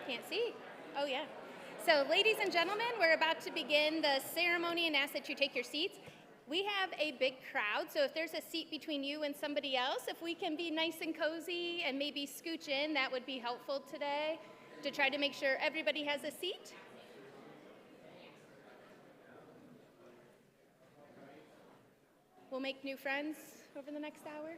Can't see. Oh, yeah. So, ladies and gentlemen, we're about to begin the ceremony and ask that you take your seats. We have a big crowd, so if there's a seat between you and somebody else, if we can be nice and cozy and maybe scooch in, that would be helpful today to try to make sure everybody has a seat. We'll make new friends over the next hour.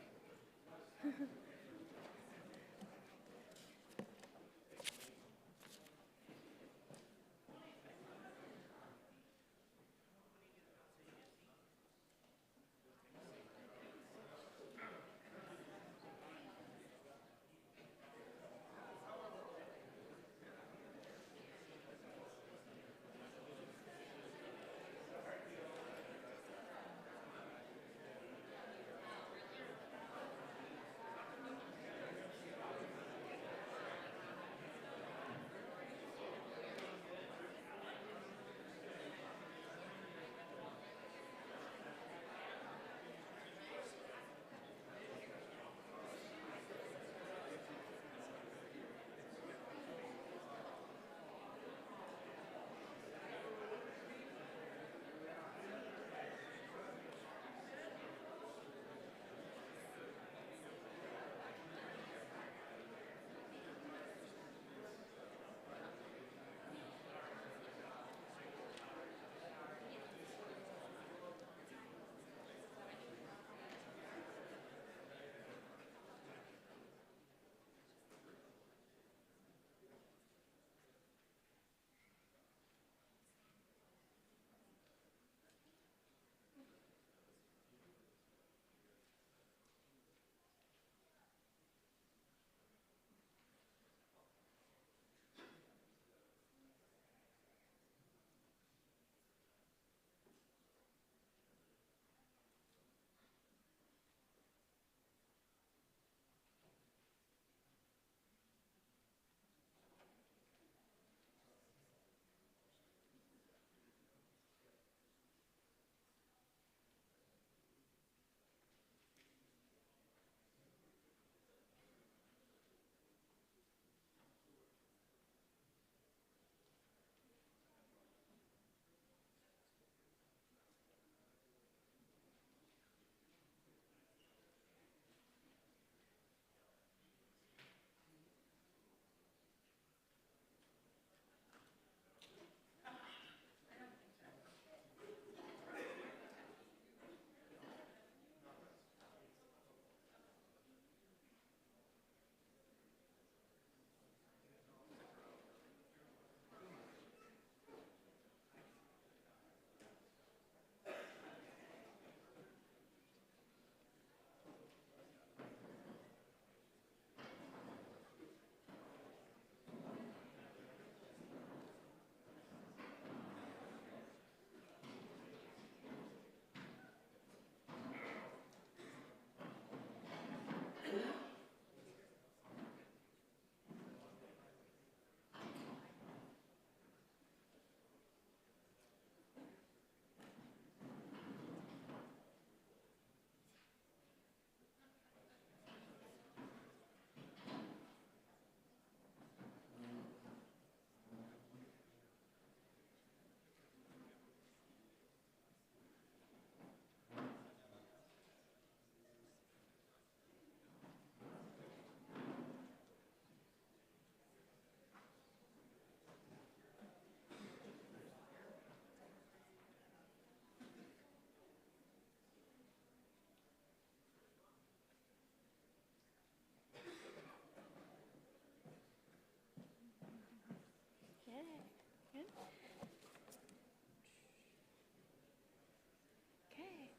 Okay.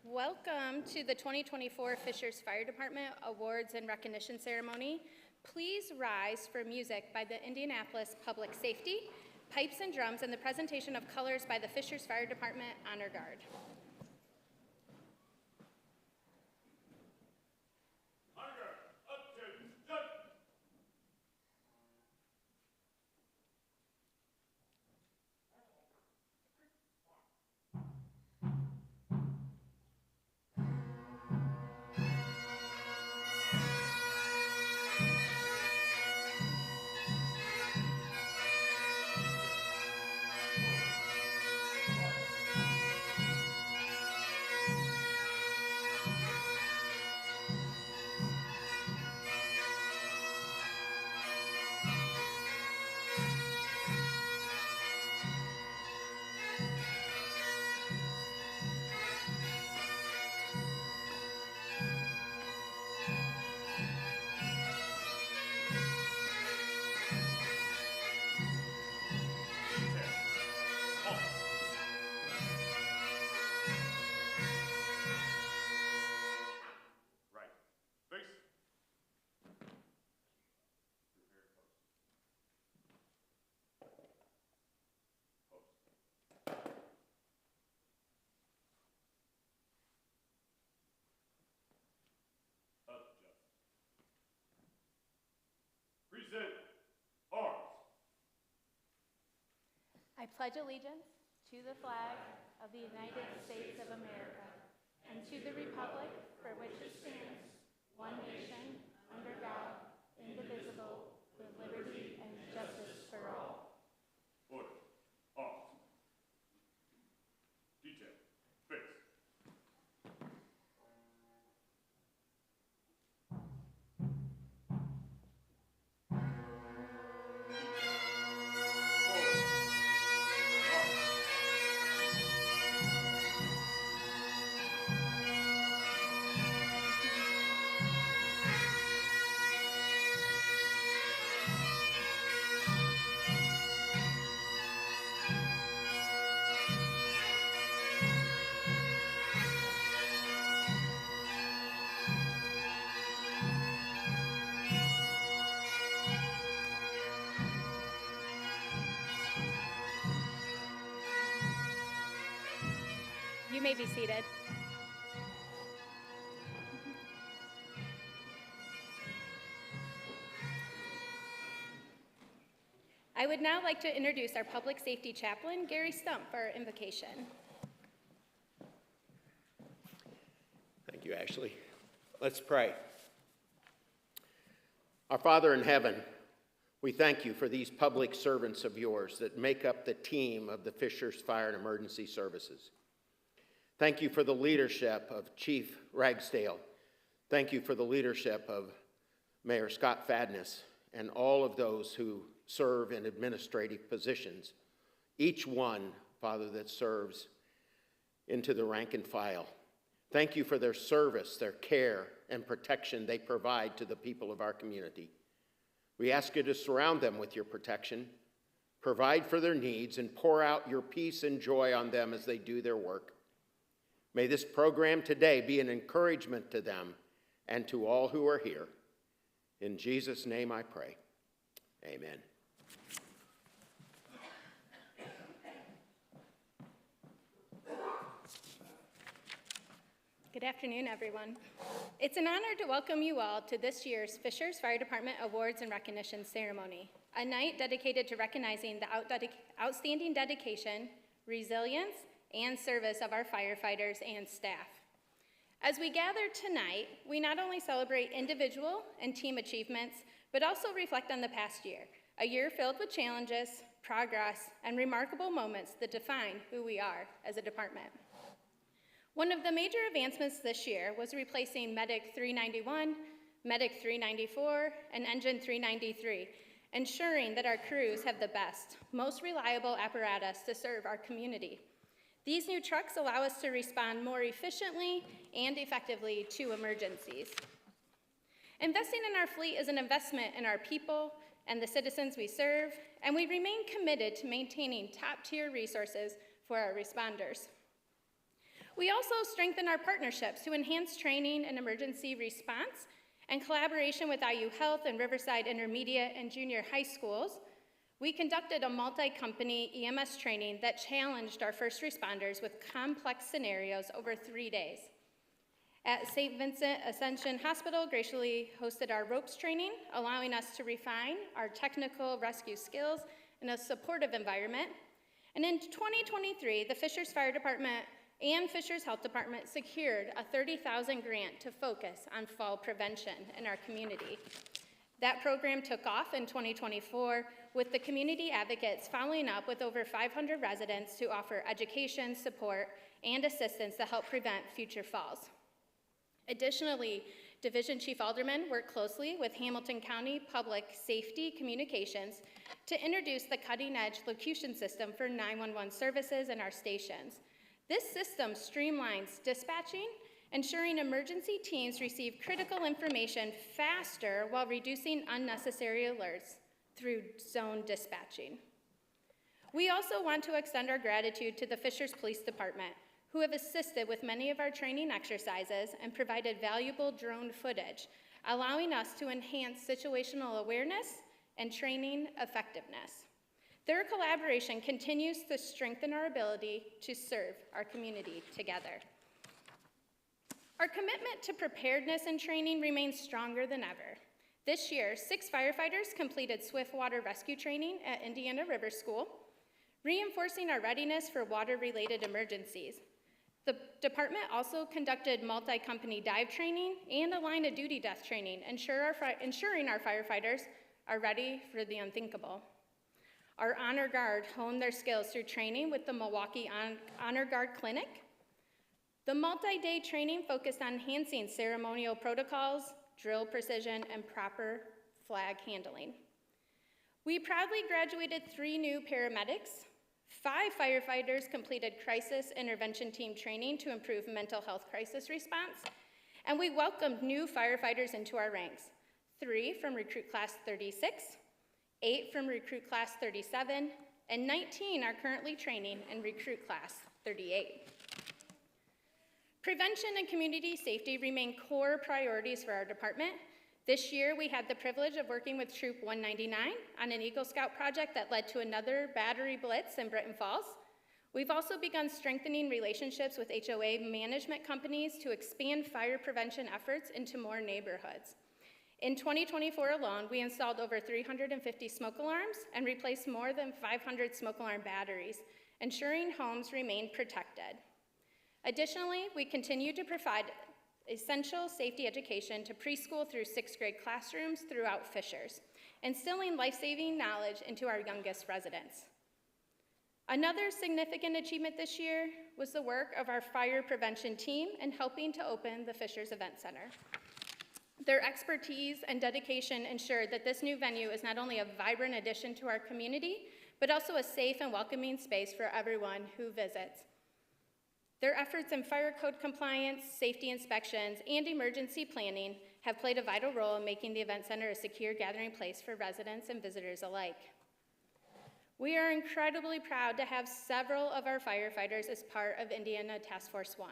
Welcome to the 2024 Fishers Fire Department Awards and Recognition Ceremony. Please rise for music by the Indianapolis Public Safety, pipes and drums, and the presentation of colors by the Fishers Fire Department Honor Guard. I pledge allegiance to the flag of the United States of America and to the republic for which it stands, one nation, under God, indivisible, with liberty and justice for all. Order. Off. Detail. Face. You may be seated. I would now like to introduce our Public Safety Chaplain, Gary Stump, for our invocation. Thank you, Ashley. Let's pray. Our Father in heaven, we thank you for these public servants of yours that make up the team of the Fishers Fire and Emergency Services. Thank you for the leadership of Chief Ragsdale. Thank you for the leadership of Mayor Scott Fadness and all of those who serve in administrative positions. Each one, Father, that serves into the rank and file. Thank you for their service, their care, and protection they provide to the people of our community. We ask you to surround them with your protection, provide for their needs, and pour out your peace and joy on them as they do their work. May this program today be an encouragement to them and to all who are here. In Jesus' name I pray. Amen. Good afternoon, everyone. It's an honor to welcome you all to this year's Fishers Fire Department Awards and Recognition Ceremony, a night dedicated to recognizing the outstanding dedication, resilience, and service of our firefighters and staff. As we gather tonight, we not only celebrate individual and team achievements, but also reflect on the past year, a year filled with challenges, progress, and remarkable moments that define who we are as a department. One of the major advancements this year was replacing Medic 391, Medic 394, and Engine 393, ensuring that our crews have the best, most reliable apparatus to serve our community. These new trucks allow us to respond more efficiently and effectively to emergencies. Investing in our fleet is an investment in our people and the citizens we serve, and we remain committed to maintaining top-tier resources for our responders. We also strengthen our partnerships to enhance training and emergency response and collaboration with IU Health and Riverside Intermediate and Junior High Schools. We conducted a multi-company EMS training that challenged our first responders with complex scenarios over 3 days. At St. Vincent Ascension Hospital, graciously hosted our ropes training, allowing us to refine our technical rescue skills in a supportive environment. And in 2023, the Fishers Fire Department and Fishers Health Department secured a $30,000 grant to focus on fall prevention in our community. That program took off in 2024, with the community advocates following up with over 500 residents to offer education, support, and assistance to help prevent future falls. Additionally, Division Chief Alderman worked closely with Hamilton County Public Safety Communications to introduce the cutting-edge locution system for 911 services in our stations. This system streamlines dispatching, ensuring emergency teams receive critical information faster while reducing unnecessary alerts through zone dispatching. We also want to extend our gratitude to the Fishers Police Department, who have assisted with many of our training exercises and provided valuable drone footage, allowing us to enhance situational awareness and training effectiveness. Their collaboration continues to strengthen our ability to serve our community together. Our commitment to preparedness and training remains stronger than ever. This year, 6 firefighters completed swift water rescue training at Indiana River School. reinforcing our readiness for water-related emergencies. The department also conducted multi-company dive training and a line of duty death training, ensuring our firefighters are ready for the unthinkable. Our Honor Guard honed their skills through training with the Milwaukee Honor Guard Clinic. The multi-day training focused on enhancing ceremonial protocols, drill precision, and proper flag handling. We proudly graduated 3 new paramedics. 5 firefighters completed crisis intervention team training to improve mental health crisis response, and we welcomed new firefighters into our ranks. 3 from recruit class 36, 8 from recruit class 37, and 19 are currently training in recruit class 38. Prevention and community safety remain core priorities for our department. This year, we had the privilege of working with Troop 199 on an Eagle Scout project that led to another battery blitz in Britton Falls. We've also begun strengthening relationships with HOA management companies to expand fire prevention efforts into more neighborhoods. In 2024 alone, we installed over 350 smoke alarms and replaced more than 500 smoke alarm batteries, ensuring homes remain protected. Additionally, we continue to provide essential safety education to preschool through 6th grade classrooms throughout Fishers, instilling life-saving knowledge into our youngest residents. Another significant achievement this year was the work of our fire prevention team in helping to open the Fishers Event Center. Their expertise and dedication ensured that this new venue is not only a vibrant addition to our community, but also a safe and welcoming space for everyone who visits. Their efforts in fire code compliance, safety inspections, and emergency planning have played a vital role in making the event center a secure gathering place for residents and visitors alike. We are incredibly proud to have several of our firefighters as part of Indiana Task Force 1.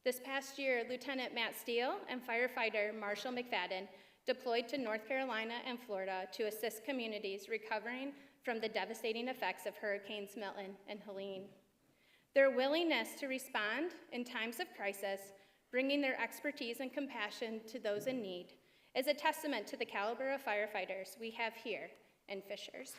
This past year, Lieutenant Matt Steele and firefighter Marshall McFadden deployed to North Carolina and Florida to assist communities recovering from the devastating effects of Hurricanes Milton and Helene. Their willingness to respond in times of crisis, bringing their expertise and compassion to those in need, is a testament to the caliber of firefighters we have here in Fishers.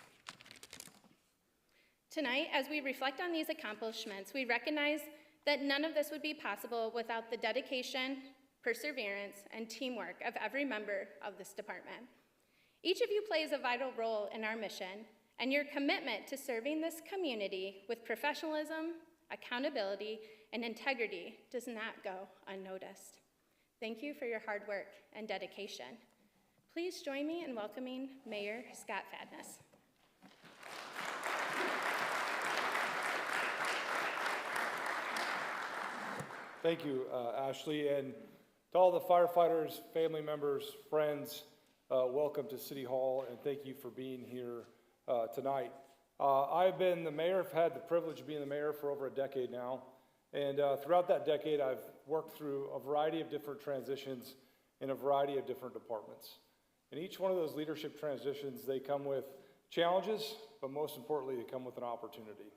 Tonight, as we reflect on these accomplishments, we recognize that none of this would be possible without the dedication, perseverance, and teamwork of every member of this department. Each of you plays a vital role in our mission, and your commitment to serving this community with professionalism, accountability, and integrity does not go unnoticed. Thank you for your hard work and dedication. Please join me in welcoming Mayor Scott Fadness. Thank you, Ashley, and to all the firefighters, family members, friends, welcome to City Hall, and thank you for being here tonight. I've been the mayor, I've had the privilege of being the mayor for over a decade now, and throughout that decade, I've worked through a variety of different transitions in a variety of different departments. And each one of those leadership transitions, they come with challenges, but most importantly, they come with an opportunity.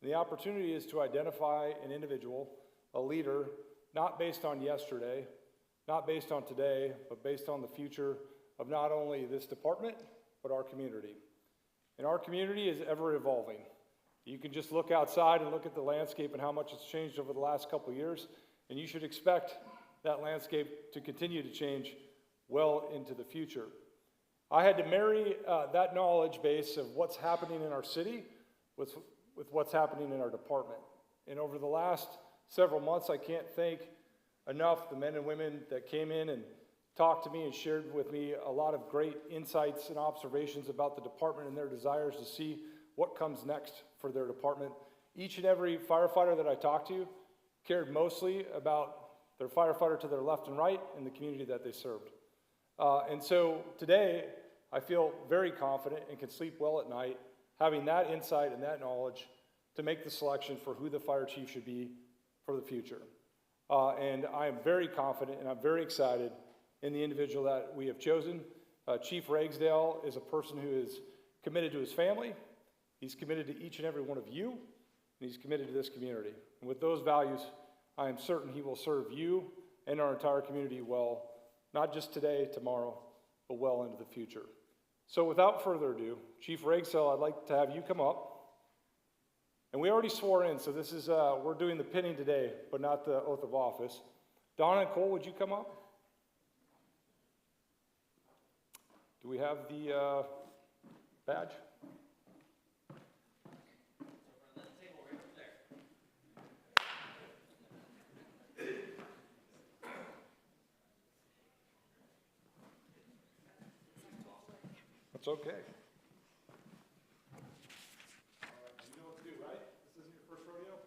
And the opportunity is to identify an individual, a leader, not based on yesterday, not based on today, but based on the future of not only this department, but our community. And our community is ever evolving. You can just look outside and look at the landscape and how much it's changed over the last couple of years, and you should expect that landscape to continue to change well into the future. I had to marry that knowledge base of what's happening in our city with what's happening in our department. And over the last several months, I can't thank enough the men and women that came in and talked to me and shared with me a lot of great insights and observations about the department and their desires to see what comes next for their department. Each and every firefighter that I talked to cared mostly about their firefighter to their left and right and the community that they served. And so today, I feel very confident and can sleep well at night, having that insight and that knowledge to make the selection for who the fire chief should be for the future. And I am very confident and I'm very excited in the individual that we have chosen. Chief Ragsdale is a person who is committed to his family, he's committed to each and every one of you, and he's committed to this community. And with those values, I am certain he will serve you and our entire community well, not just today, tomorrow, but well into the future. So without further ado, Chief Ragsdale, I'd like to have you come up And we already swore in, so this is, we're doing the pinning today, but not the oath of office. Donna and Cole, would you come up? Do we have the badge? That's okay. All right, you know what to do, right? This isn't your first rodeo?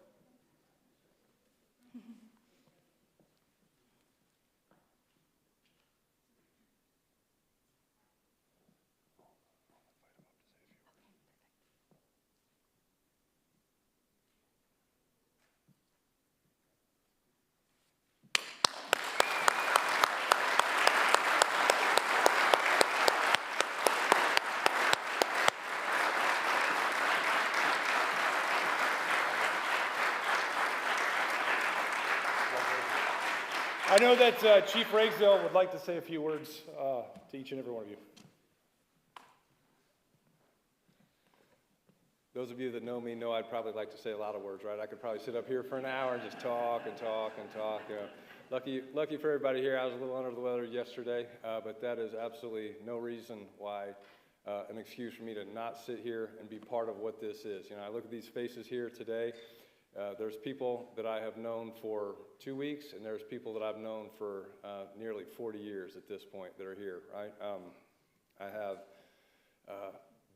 I know that Chief Ragsdale would like to say a few words to each and every one of you. Those of you that know me know I'd probably like to say a lot of words, right? I could probably sit up here for an hour and just talk and talk and talk. Lucky for everybody here, I was a little under the weather yesterday, but that is absolutely no reason why, an excuse for me to not sit here and be part of what this is. You know, I look at these faces here today. There's people that I have known for 2 weeks, and there's people that I've known for nearly 40 years at this point that are here, right? I have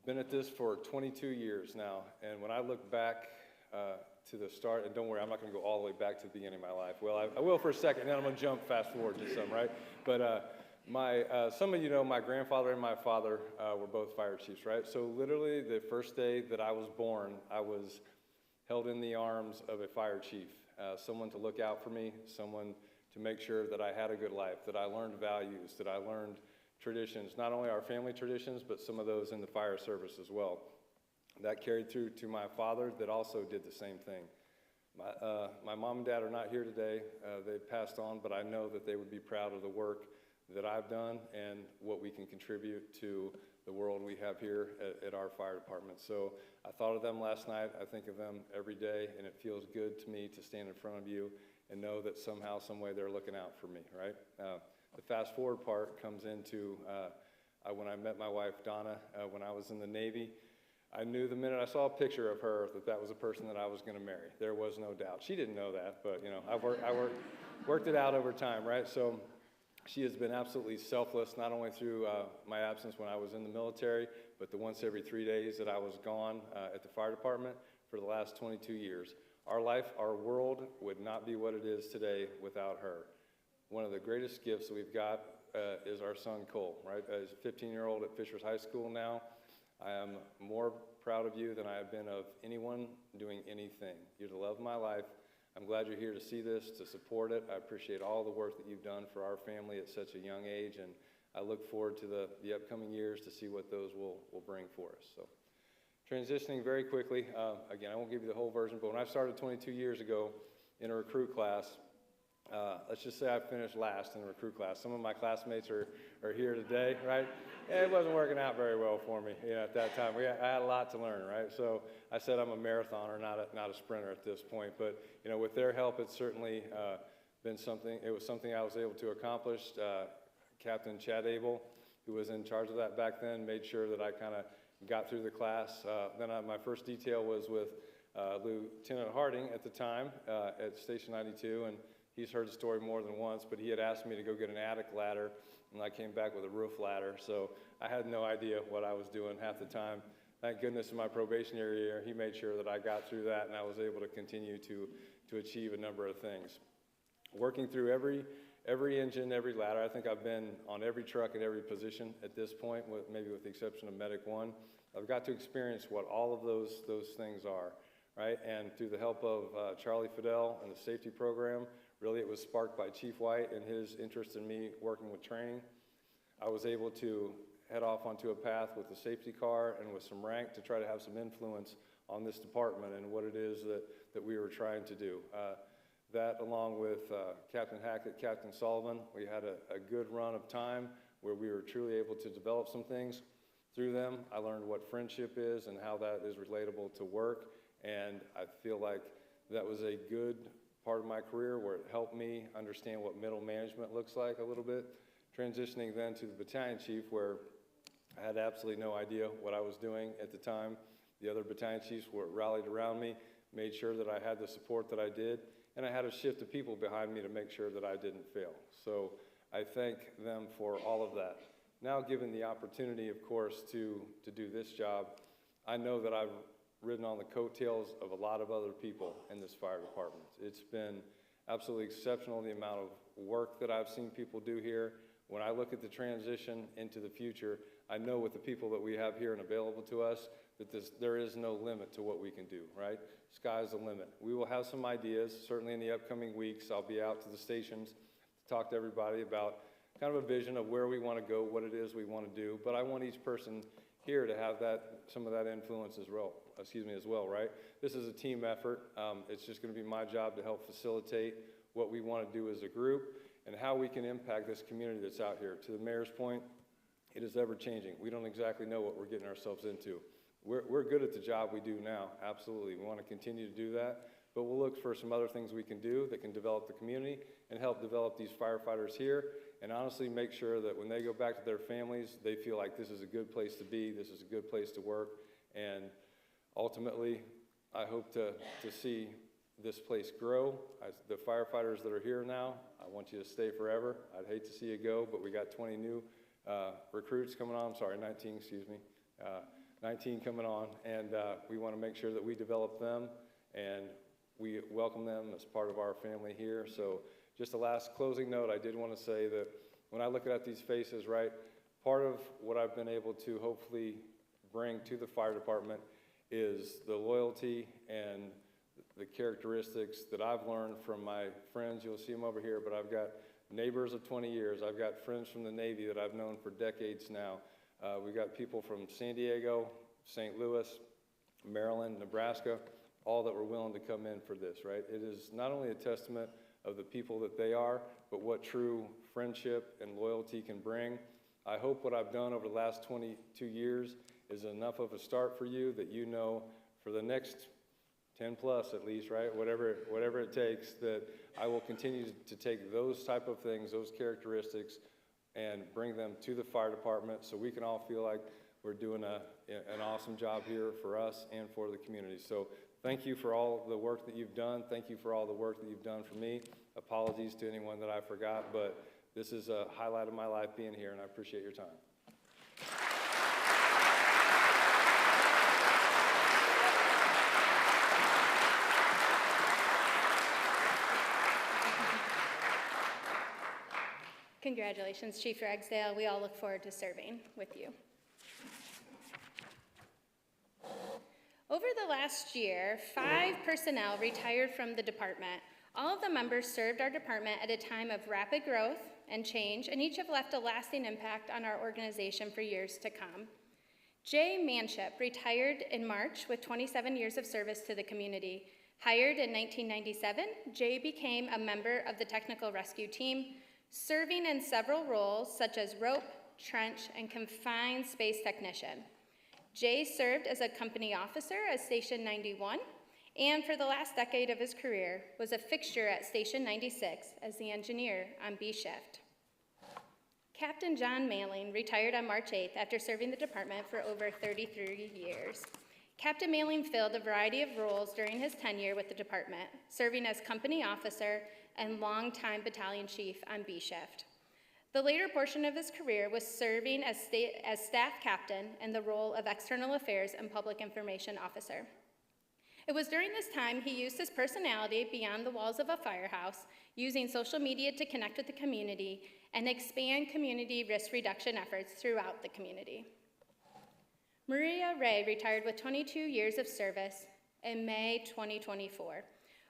been at this for 22 years now, and when I look back to the start, and don't worry, I'm not going to go all the way back to the beginning of my life. Well, I will for a second, then I'm going to jump fast forward to some, right? But some of you know my grandfather and my father were both fire chiefs, right? So literally the first day that I was born, I was held in the arms of a fire chief, someone to look out for me, someone to make sure that I had a good life, that I learned values, that I learned traditions, not only our family traditions, but some of those in the fire service as well. That carried through to my father that also did the same thing. My mom and dad are not here today. They passed on, but I know that they would be proud of the work that I've done and what we can contribute to the world we have here at our fire department. So I thought of them last night. I think of them every day, and it feels good to me to stand in front of you and know that somehow, some way they're looking out for me, right? The fast forward part comes into when I met my wife, Donna, when I was in the Navy. I knew the minute I saw a picture of her that that was a person that I was going to marry. There was no doubt. She didn't know that, but you know, I worked it out over time, right? So she has been absolutely selfless, not only through my absence when I was in the military, but the once every 3 days that I was gone at the fire department for the last 22 years. Our life, our world would not be what it is today without her. One of the greatest gifts that we've got is our son Cole, right? As a 15-year-old at Fishers High School now, I am more proud of you than I have been of anyone doing anything. You're the love of my life. I'm glad you're here to see this, to support it. I appreciate all the work that you've done for our family at such a young age, and I look forward to the upcoming years to see what those will bring for us. So, transitioning very quickly, again, I won't give you the whole version, but when I started 22 years ago in a recruit class, let's just say I finished last in the recruit class. Some of my classmates are here today, right? And it wasn't working out very well for me, you know, at that time. I had a lot to learn, right? So I said I'm a marathoner, not a sprinter at this point. But you know, with their help, it's certainly been something. It was something I was able to accomplish. Captain Chad Abel, who was in charge of that back then, made sure that I kind of got through the class. Then my first detail was with Lieutenant Harding at the time at Station 92, and he's heard the story more than once, but he had asked me to go get an attic ladder, and I came back with a roof ladder, so I had no idea what I was doing half the time. Thank goodness in my probationary year, he made sure that I got through that, and I was able to continue to achieve a number of things. Working through every engine, every ladder, I think I've been on every truck in every position at this point, maybe with the exception of Medic 1. I've got to experience what all of those things are, right? And through the help of Charlie Fidel and the safety program, really, it was sparked by Chief White and his interest in me working with training. I was able to head off onto a path with the safety car and with some rank to try to have some influence on this department and what it is that we were trying to do. That, along with Captain Hackett, Captain Sullivan, we had a good run of time where we were truly able to develop some things through them. I learned what friendship is and how that is relatable to work. And I feel like that was a good part of my career where it helped me understand what middle management looks like a little bit. Transitioning then to the battalion chief, where I had absolutely no idea what I was doing at the time. The other battalion chiefs were rallied around me, made sure that I had the support that I did, and I had a shift of people behind me to make sure that I didn't fail. So I thank them for all of that. Now, given the opportunity, of course, to do this job, I know that I've ridden on the coattails of a lot of other people in this fire department. It's been absolutely exceptional, the amount of work that I've seen people do here. When I look at the transition into the future, I know with the people that we have here and available to us, that there is no limit to what we can do, right? Sky's the limit. We will have some ideas, certainly in the upcoming weeks. I'll be out to the stations to talk to everybody about kind of a vision of where we want to go, what it is we want to do, but I want each person here to have some of that influence as well, right? This is a team effort. It's just going to be my job to help facilitate what we want to do as a group and how we can impact this community that's out here. To the mayor's point, it is ever changing. We don't exactly know what we're getting ourselves into. We're good at the job we do now, absolutely. We want to continue to do that, but we'll look for some other things we can do that can develop the community and help develop these firefighters here, and honestly make sure that when they go back to their families, they feel like this is a good place to be, this is a good place to work, and ultimately, I hope to see this place grow. The firefighters that are here now, I want you to stay forever. I'd hate to see you go, but we got 20 new recruits coming on, 19, excuse me. 19 coming on, and we want to make sure that we develop them and we welcome them as part of our family here. So just a last closing note, I did want to say that when I look at these faces, right, part of what I've been able to hopefully bring to the fire department is the loyalty and the characteristics that I've learned from my friends. You'll see them over here, but I've got neighbors of 20 years. I've got friends from the Navy that I've known for decades now. We've got people from San Diego, St. Louis, Maryland, Nebraska, all that were willing to come in for this, right? It is not only a testament of the people that they are, but what true friendship and loyalty can bring. I hope what I've done over the last 22 years is enough of a start for you that you know for the next 10 plus at least, right? Whatever it takes, that I will continue to take those type of things, those characteristics, and bring them to the fire department so we can all feel like we're doing an awesome job here for us and for the community. So thank you for all the work that you've done. Thank you for all the work that you've done for me. Apologies to anyone that I forgot, but this is a highlight of my life being here, and I appreciate your time. Congratulations, Chief Ragsdale. We all look forward to serving with you. Over the last year, 5 personnel retired from the department. All of the members served our department at a time of rapid growth and change, and each have left a lasting impact on our organization for years to come. Jay Manship retired in March with 27 years of service to the community. Hired in 1997, Jay became a member of the technical rescue team, serving in several roles such as rope, trench, and confined space technician. Jay served as a company officer at Station 91, and for the last decade of his career was a fixture at Station 96 as the engineer on B shift. Captain John Mailing retired on March 8th after serving the department for over 33 years. Captain Mailing filled a variety of roles during his tenure with the department, serving as company officer and longtime battalion chief on B shift. The later portion of his career was serving as staff captain in the role of external affairs and public information officer. It was during this time he used his personality beyond the walls of a firehouse, using social media to connect with the community and expand community risk reduction efforts throughout the community. Maria Ray retired with 22 years of service in May 2024.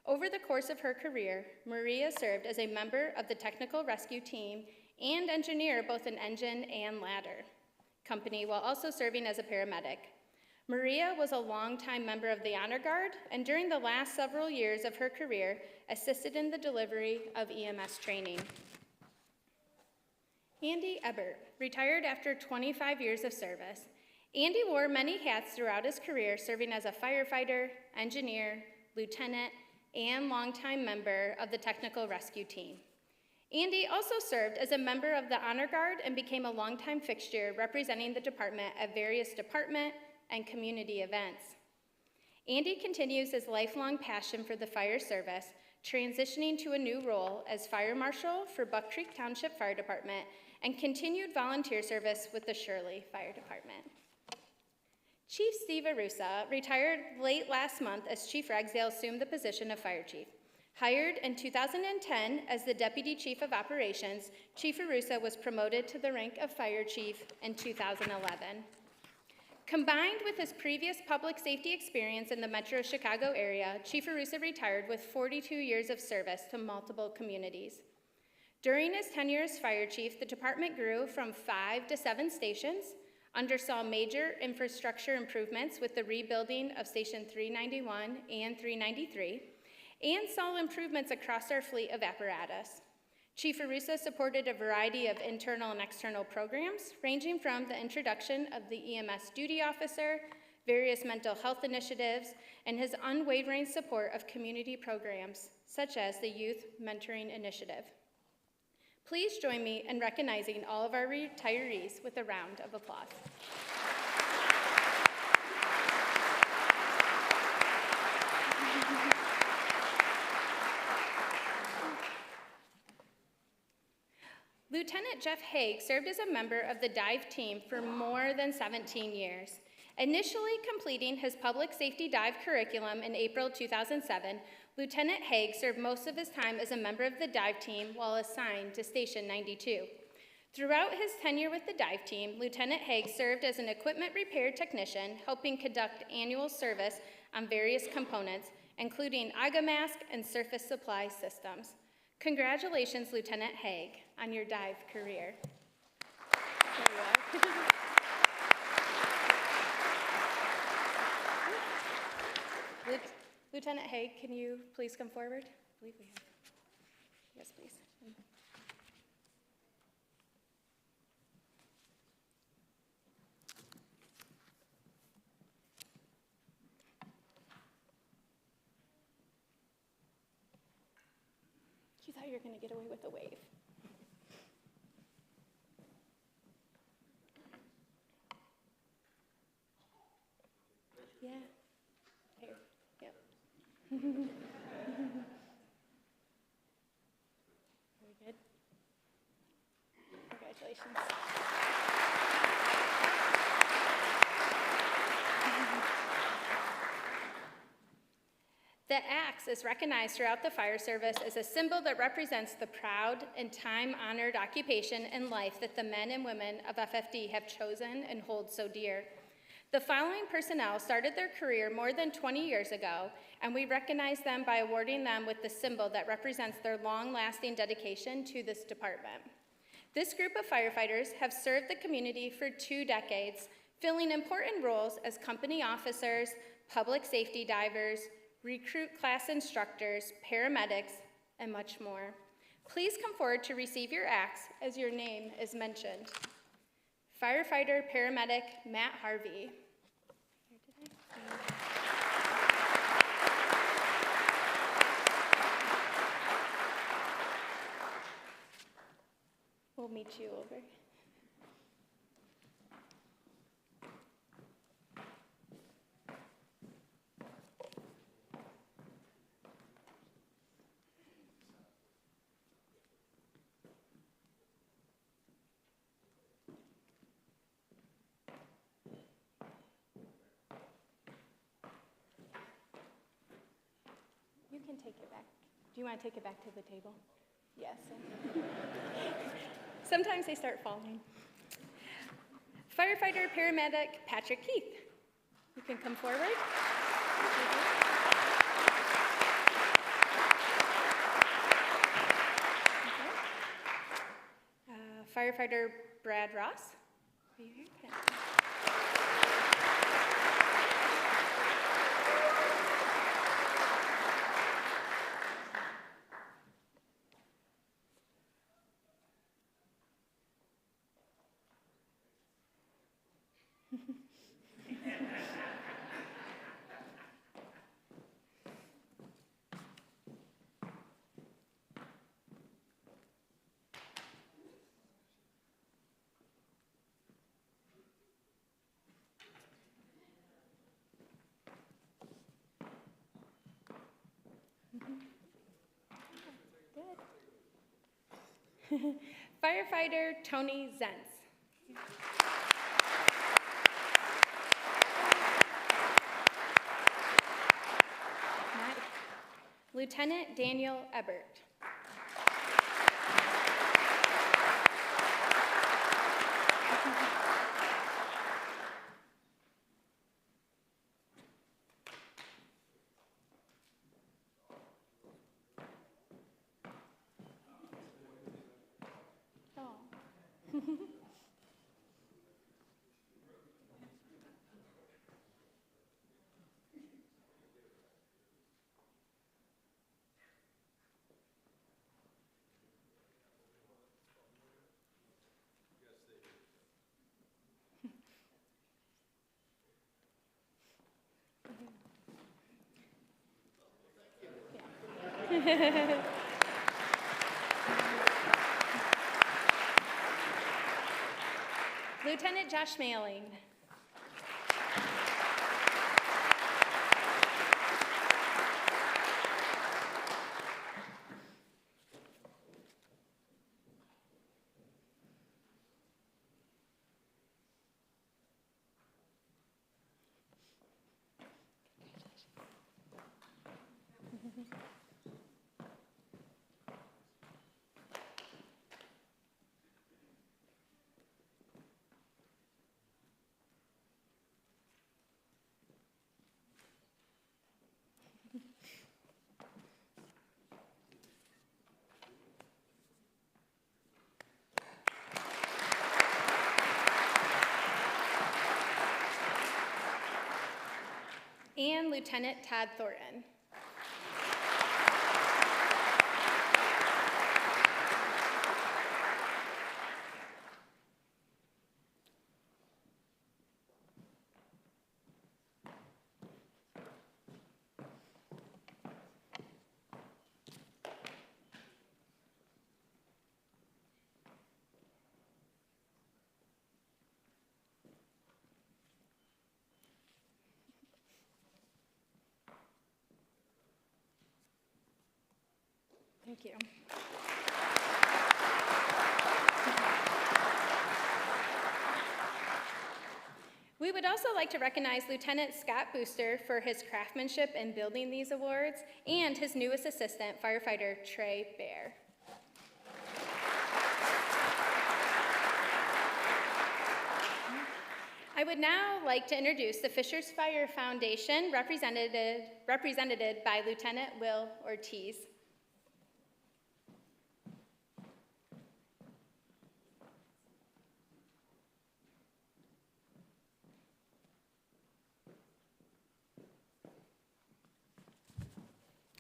Over the course of her career, Maria served as a member of the technical rescue team and engineer both an engine and ladder company while also serving as a paramedic. Maria was a longtime member of the Honor Guard, and during the last several years of her career, assisted in the delivery of EMS training. Andy Ebert retired after 25 years of service. Andy wore many hats throughout his career, serving as a firefighter, engineer, lieutenant, and longtime member of the technical rescue team. Andy also served as a member of the Honor Guard and became a longtime fixture representing the department at various department and community events. Andy continues his lifelong passion for the fire service, transitioning to a new role as fire marshal for Buck Creek Township Fire Department and continued volunteer service with the Shirley Fire Department. Chief Steve Arusa retired late last month as Chief Ragsdale assumed the position of fire chief. Hired in 2010 as the Deputy Chief of Operations, Chief Arusa was promoted to the rank of Fire Chief in 2011. Combined with his previous public safety experience in the Metro Chicago area, Chief Arusa retired with 42 years of service to multiple communities. During his tenure as Fire Chief, the department grew from 5 to 7 stations, undersaw major infrastructure improvements with the rebuilding of Station 391 and 393, and saw improvements across our fleet of apparatus. Chief Arusa supported a variety of internal and external programs, ranging from the introduction of the EMS duty officer, various mental health initiatives, and his unwavering support of community programs, such as the Youth Mentoring Initiative. Please join me in recognizing all of our retirees with a round of applause. Lieutenant Jeff Haig served as a member of the dive team for more than 17 years. Initially completing his public safety dive curriculum in April 2007, Lieutenant Haig served most of his time as a member of the dive team while assigned to Station 92. Throughout his tenure with the dive team, Lieutenant Haig served as an equipment repair technician, helping conduct annual service on various components, including AGA mask and surface supply systems. Congratulations, Lieutenant Haig, on your dive career. There you are. Lieutenant Haig, can you please come forward? I believe we have. Yes, please. You thought you were going to get away with a wave. Yeah. Here. Yep. Very good. Congratulations. The axe is recognized throughout the fire service as a symbol that represents the proud and time-honored occupation and life that the men and women of FFD have chosen and hold so dear. The following personnel started their career more than 20 years ago, and we recognize them by awarding them with the symbol that represents their long-lasting dedication to this department. This group of firefighters have served the community for 2 decades, filling important roles as company officers, public safety divers, recruit class instructors, paramedics, and much more. Please come forward to receive your axe as your name is mentioned. Firefighter paramedic Matt Harvey. We'll meet you over. You can take it back. Do you want to take it back to the table? Yes. Sometimes they start falling. Firefighter paramedic Patrick Keith. You can come forward. Okay. Firefighter Brad Ross. Are you here? Yeah. Firefighter Tony Zenz. Lieutenant Daniel Ebert. Lieutenant Josh Mailing. And Lieutenant Todd Thornton. Thank you. We would also like to recognize Lieutenant Scott Booster for his craftsmanship in building these awards and his newest assistant, firefighter Trey Bear. I would now like to introduce the Fishers Fire Foundation, represented by Lieutenant Will Ortiz.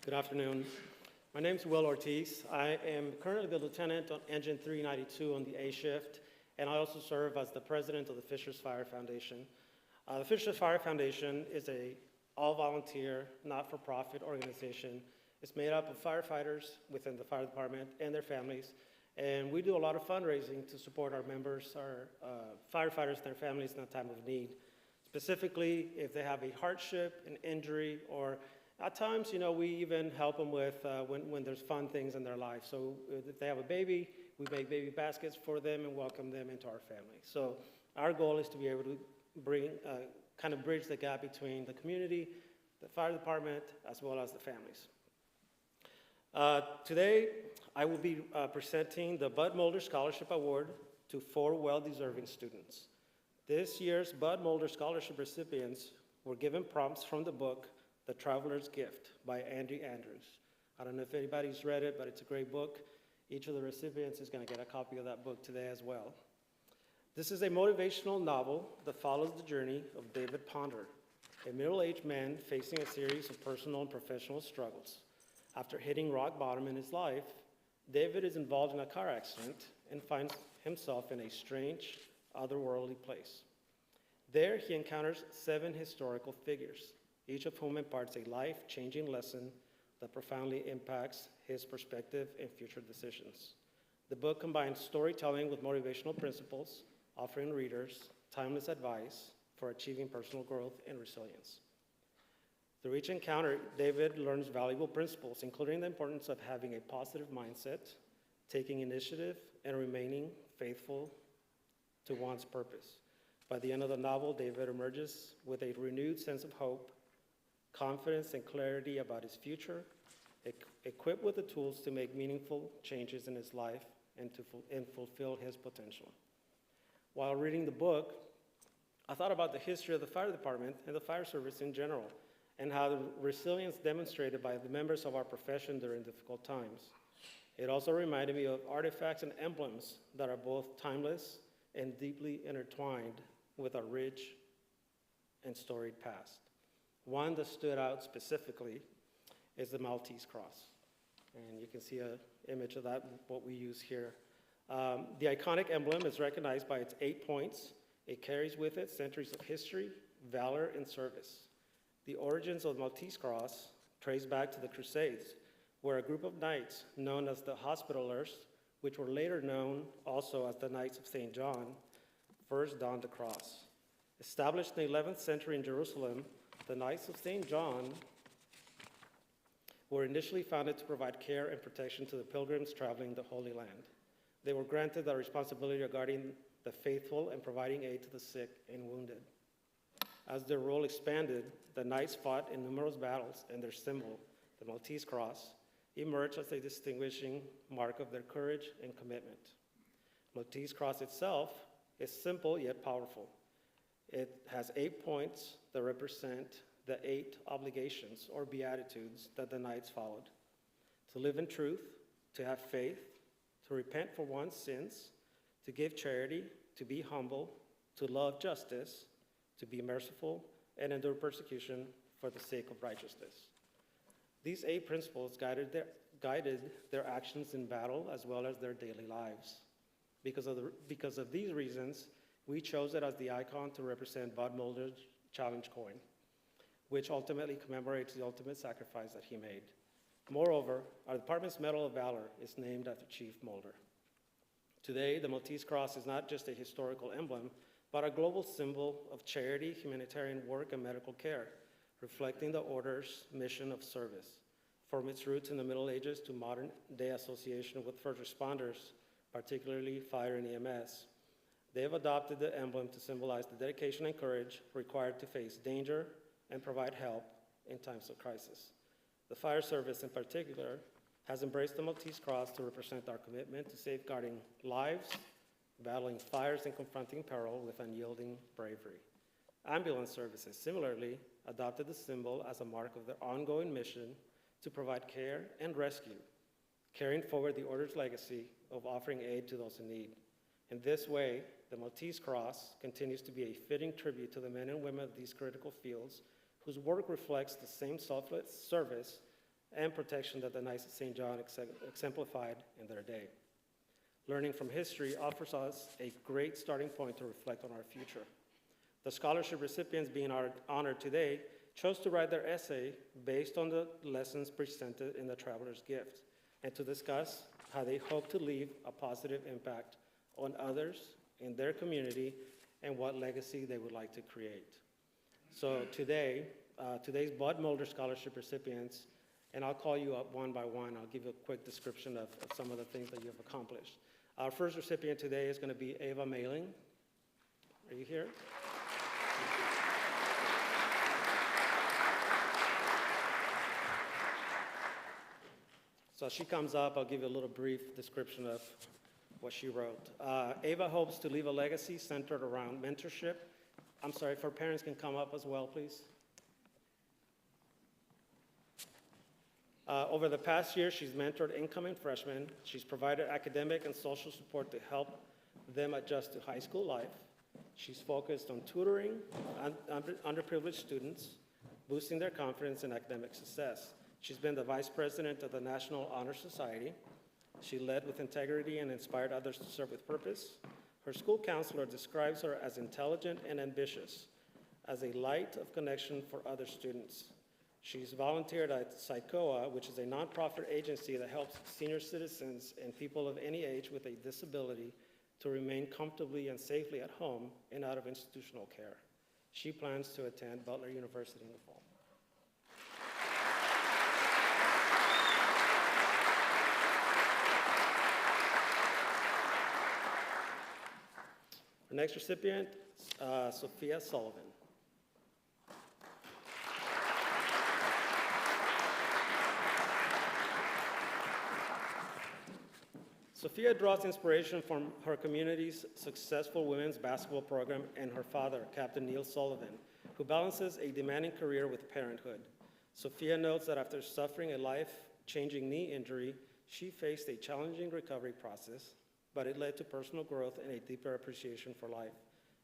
Good afternoon. My name is Will Ortiz. I am currently the lieutenant on Engine 392 on the A shift, and I also serve as the president of the Fishers Fire Foundation. The Fishers Fire Foundation is a all-volunteer, not-for-profit organization. It's made up of firefighters within the fire department and their families, and we do a lot of fundraising to support our members, our firefighters and their families in a time of need. Specifically, if they have a hardship, an injury, or at times, we even help them with when there's fun things in their life. So if they have a baby, we make baby baskets for them and welcome them into our family. So our goal is to be able to bring, kind of bridge the gap between the community, the fire department, as well as the families. Today, I will be presenting the Bud Mulder Scholarship Award to 4 well-deserving students. This year's Bud Mulder Scholarship recipients were given prompts from the book The Traveler's Gift by Andy Andrews. I don't know if anybody's read it, but it's a great book. Each of the recipients is going to get a copy of that book today as well. This is a motivational novel that follows the journey of David Ponder, a middle-aged man facing a series of personal and professional struggles. After hitting rock bottom in his life, David is involved in a car accident and finds himself in a strange, otherworldly place. There, he encounters 7 historical figures, each of whom imparts a life-changing lesson that profoundly impacts his perspective and future decisions. The book combines storytelling with motivational principles, offering readers timeless advice for achieving personal growth and resilience. Through each encounter, David learns valuable principles, including the importance of having a positive mindset, taking initiative, and remaining faithful to one's purpose. By the end of the novel, David emerges with a renewed sense of hope, confidence, and clarity about his future, equipped with the tools to make meaningful changes in his life and fulfill his potential. While reading the book, I thought about the history of the fire department and the fire service in general, and how the resilience demonstrated by the members of our profession during difficult times. It also reminded me of artifacts and emblems that are both timeless and deeply intertwined with our rich and storied past. One that stood out specifically is the Maltese Cross. And you can see an image of that, what we use here. The iconic emblem is recognized by its 8 points. It carries with it centuries of history, valor, and service. The origins of the Maltese Cross trace back to the Crusades, where a group of knights known as the Hospitallers, which were later known also as the Knights of St. John, first donned the cross. Established in the 11th century in Jerusalem, the Knights of St. John were initially founded to provide care and protection to the pilgrims traveling the Holy Land. They were granted the responsibility of guarding the faithful and providing aid to the sick and wounded. As their role expanded, the knights fought in numerous battles, and their symbol, the Maltese Cross, emerged as a distinguishing mark of their courage and commitment. Maltese Cross itself is simple yet powerful. It has 8 points that represent the 8 obligations or beatitudes that the knights followed: to live in truth, to have faith, to repent for one's sins, to give charity, to be humble, to love justice, to be merciful, and endure persecution for the sake of righteousness. These 8 principles guided their actions in battle as well as their daily lives. Because of these reasons, we chose it as the icon to represent Bud Mulder's challenge coin, which ultimately commemorates the ultimate sacrifice that he made. Moreover, our department's Medal of Valor is named after Chief Mulder. Today, the Maltese Cross is not just a historical emblem, but a global symbol of charity, humanitarian work, and medical care, reflecting the Order's mission of service. From its roots in the Middle Ages to modern-day association with first responders, particularly fire and EMS, they have adopted the emblem to symbolize the dedication and courage required to face danger and provide help in times of crisis. The fire service, in particular, has embraced the Maltese Cross to represent our commitment to safeguarding lives, battling fires, and confronting peril with unyielding bravery. Ambulance services, similarly, adopted the symbol as a mark of their ongoing mission to provide care and rescue, carrying forward the Order's legacy of offering aid to those in need. In this way, the Maltese Cross continues to be a fitting tribute to the men and women of these critical fields, whose work reflects the same selfless service and protection that the Knights of St. John exemplified in their day. Learning from history offers us a great starting point to reflect on our future. The scholarship recipients being honored today chose to write their essay based on the lessons presented in the Traveler's Gift, and to discuss how they hope to leave a positive impact on others in their community and what legacy they would like to create. So today's Bud Mulder Scholarship recipients, and I'll call you up one by one. I'll give you a quick description of some of the things that you have accomplished. Our first recipient today is going to be Ava Mailing. Are you here? So as she comes up, I'll give you a little brief description of what she wrote. Ava hopes to leave a legacy centered around mentorship. I'm sorry, if our parents can come up as well, please. Over the past year, she's mentored incoming freshmen. She's provided academic and social support to help them adjust to high school life. She's focused on tutoring underprivileged students, boosting their confidence and academic success. She's been the vice president of the National Honor Society. She led with integrity and inspired others to serve with purpose. Her school counselor describes her as intelligent and ambitious, as a light of connection for other students. She's volunteered at SICOA, which is a nonprofit agency that helps senior citizens and people of any age with a disability to remain comfortably and safely at home and out of institutional care. She plans to attend Butler University in the fall. Our next recipient, Sophia Sullivan. Sophia draws inspiration from her community's successful women's basketball program and her father, Captain Neil Sullivan, who balances a demanding career with parenthood. Sophia notes that after suffering a life-changing knee injury, she faced a challenging recovery process, but it led to personal growth and a deeper appreciation for life.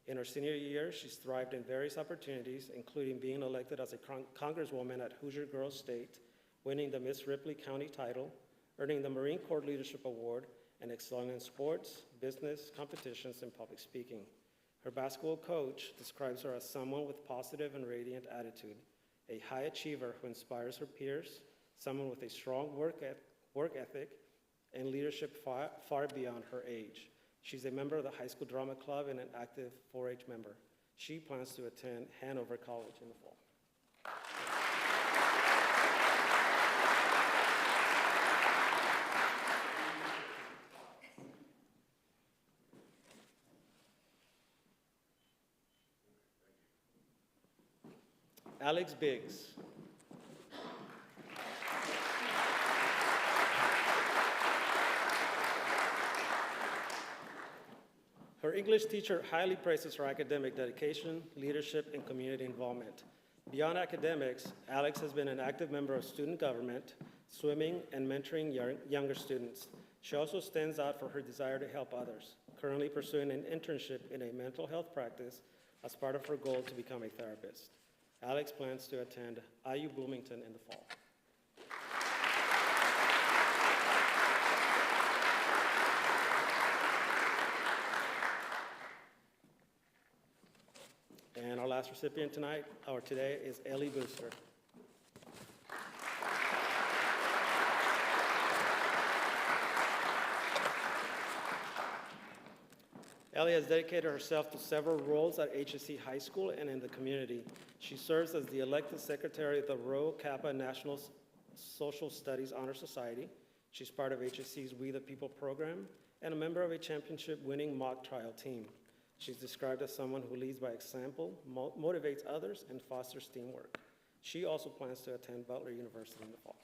In her senior year, she's thrived in various opportunities, including being elected as a congresswoman at Hoosier Girls State, winning the Miss Ripley County title, earning the Marine Corps Leadership Award, and excelling in sports, business, competitions, and public speaking. Her basketball coach describes her as someone with positive and radiant attitude, a high achiever who inspires her peers, someone with a strong work ethic, and leadership far beyond her age. She's a member of the high school drama club and an active 4-H member. She plans to attend Hanover College in the fall. Alex Biggs. Her English teacher highly praises her academic dedication, leadership, and community involvement. Beyond academics, Alex has been an active member of student government, swimming, and mentoring younger students. She also stands out for her desire to help others, currently pursuing an internship in a mental health practice as part of her goal to become a therapist. Alex plans to attend IU Bloomington in the fall. And our last recipient today is Ellie Booster. Ellie has dedicated herself to several roles at HSC High School and in the community. She serves as the elected secretary of the Rho Kappa National Social Studies Honor Society. She's part of HSC's We the People program and a member of a championship-winning mock trial team. She's described as someone who leads by example, motivates others, and fosters teamwork. She also plans to attend Butler University in the fall.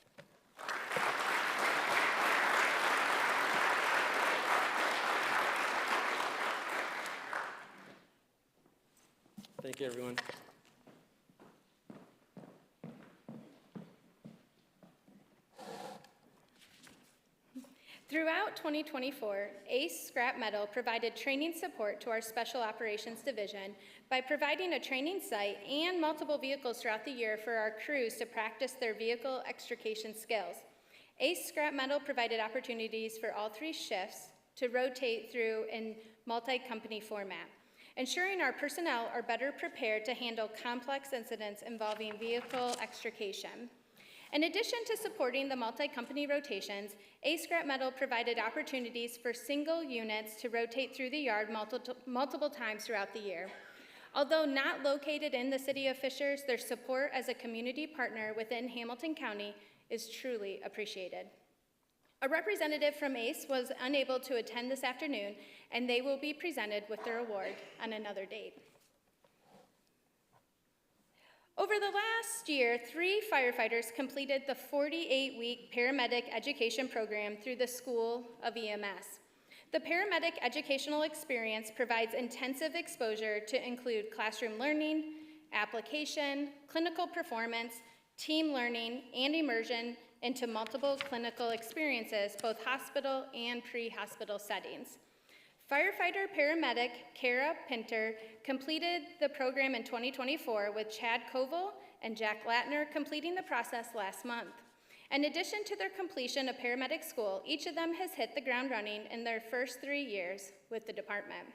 Thank you, everyone. Throughout 2024, ACE Scrap Metal provided training support to our Special Operations Division by providing a training site and multiple vehicles throughout the year for our crews to practice their vehicle extrication skills. ACE Scrap Metal provided opportunities for all 3 shifts to rotate through in multi-company format, ensuring our personnel are better prepared to handle complex incidents involving vehicle extrication. In addition to supporting the multi-company rotations, ACE Scrap Metal provided opportunities for single units to rotate through the yard multiple times throughout the year. Although not located in the city of Fishers, their support as a community partner within Hamilton County is truly appreciated. A representative from ACE was unable to attend this afternoon, and they will be presented with their award on another date. Over the last year, 3 firefighters completed the 48-week paramedic education program through the School of EMS. The paramedic educational experience provides intensive exposure to include classroom learning, application, clinical performance, team learning, and immersion into multiple clinical experiences, both hospital and pre-hospital settings. Firefighter paramedic Kara Pinter completed the program in 2024 with Chad Koval and Jack Latner completing the process last month. In addition to their completion of paramedic school, each of them has hit the ground running in their first 3 years with the department.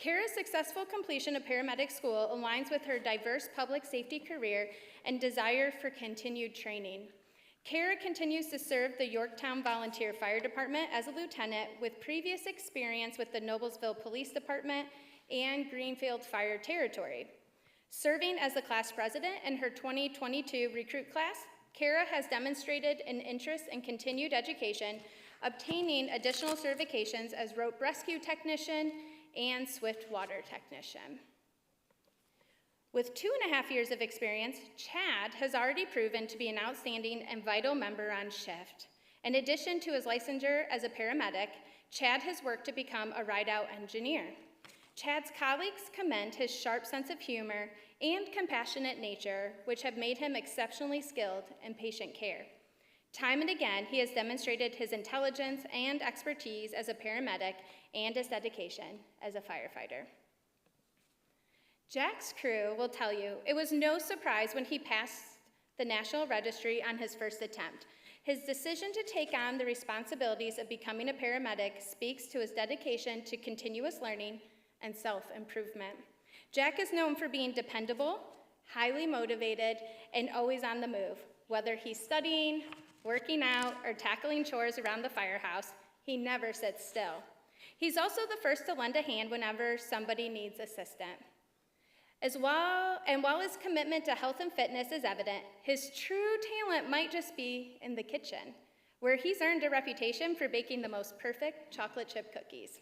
Kara's successful completion of paramedic school aligns with her diverse public safety career and desire for continued training. Kara continues to serve the Yorktown Volunteer Fire Department as a lieutenant with previous experience with the Noblesville Police Department and Greenfield Fire Territory. Serving as the class president in her 2022 recruit class, Kara has demonstrated an interest in continued education, obtaining additional certifications as rope rescue technician and swift water technician. With 2.5 years of experience, Chad has already proven to be an outstanding and vital member on shift. In addition to his licensure as a paramedic, Chad has worked to become a ride-out engineer. Chad's colleagues commend his sharp sense of humor and compassionate nature, which have made him exceptionally skilled in patient care. Time and again, he has demonstrated his intelligence and expertise as a paramedic and his dedication as a firefighter. Jack's crew will tell you it was no surprise when he passed the National Registry on his first attempt. His decision to take on the responsibilities of becoming a paramedic speaks to his dedication to continuous learning and self-improvement. Jack is known for being dependable, highly motivated, and always on the move. Whether he's studying, working out, or tackling chores around the firehouse, he never sits still. He's also the first to lend a hand whenever somebody needs assistance. While his commitment to health and fitness is evident, his true talent might just be in the kitchen, where he's earned a reputation for baking the most perfect chocolate chip cookies.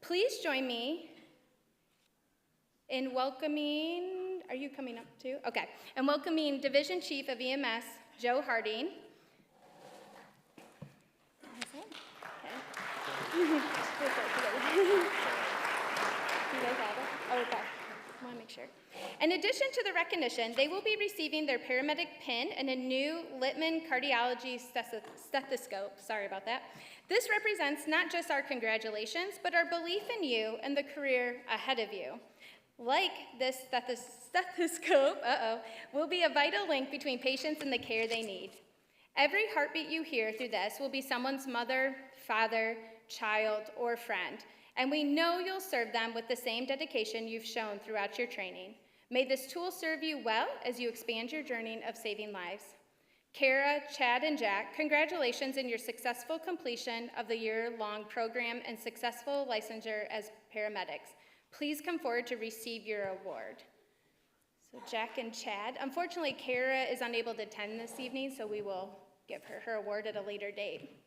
Please join me in welcoming, are you coming up too? Okay, and welcoming Division Chief of EMS, Joe Harding. You guys have it? Oh, okay. I want to make sure. In addition to the recognition, they will be receiving their paramedic pin and a new Littman cardiology stethoscope. Sorry about that. This represents not just our congratulations, but our belief in you and the career ahead of you. Like this stethoscope, will be a vital link between patients and the care they need. Every heartbeat you hear through this will be someone's mother, father, child, or friend, and we know you'll serve them with the same dedication you've shown throughout your training. May this tool serve you well as you expand your journey of saving lives. Kara, Chad, and Jack, congratulations in your successful completion of the year-long program and successful licensure as paramedics. Please come forward to receive your award. So Jack and Chad, unfortunately, Kara is unable to attend this evening, so we will give her award at a later date.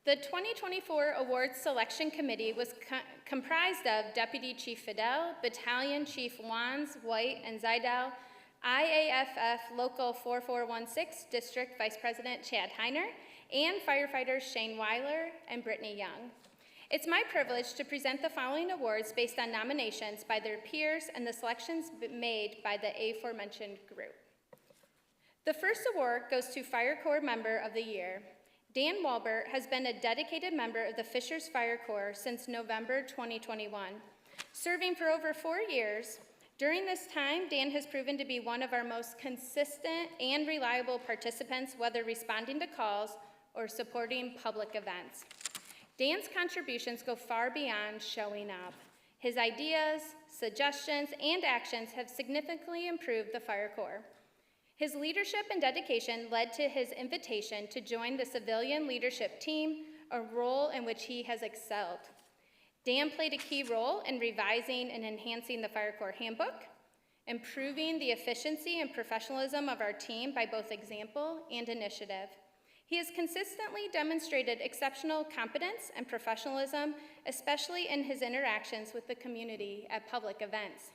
The 2024 Awards Selection Committee was comprised of Deputy Chief Fidel, Battalion Chief Wands, White, and Zidell, IAFF Local 4416 District Vice President Chad Heiner, and firefighters Shane Weiler and Brittany Young. It's my privilege to present the following awards based on nominations by their peers and the selections made by the aforementioned group. The first award goes to Fire Corps Member of the Year. Dan Walbert has been a dedicated member of the Fishers Fire Corps since November 2021. Serving for over 4 years, during this time, Dan has proven to be one of our most consistent and reliable participants, whether responding to calls or supporting public events. Dan's contributions go far beyond showing up. His ideas, suggestions, and actions have significantly improved the Fire Corps. His leadership and dedication led to his invitation to join the civilian leadership team, a role in which he has excelled. Dan played a key role in revising and enhancing the Fire Corps handbook, improving the efficiency and professionalism of our team by both example and initiative. He has consistently demonstrated exceptional competence and professionalism, especially in his interactions with the community at public events.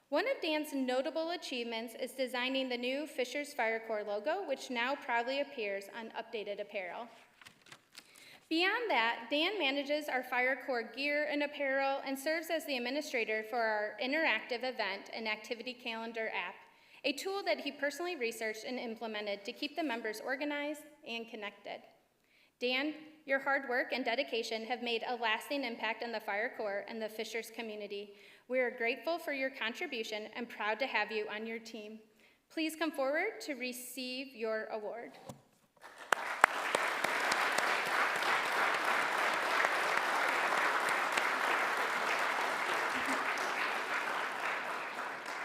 One of Dan's notable achievements is designing the new Fishers Fire Corps logo, which now proudly appears on updated apparel. Beyond that, Dan manages our Fire Corps gear and apparel and serves as the administrator for our interactive event and activity calendar app, a tool that he personally researched and implemented to keep the members organized and connected. Dan, your hard work and dedication have made a lasting impact on the Fire Corps and the Fishers community. We are grateful for your contribution and proud to have you on your team. Please come forward to receive your award.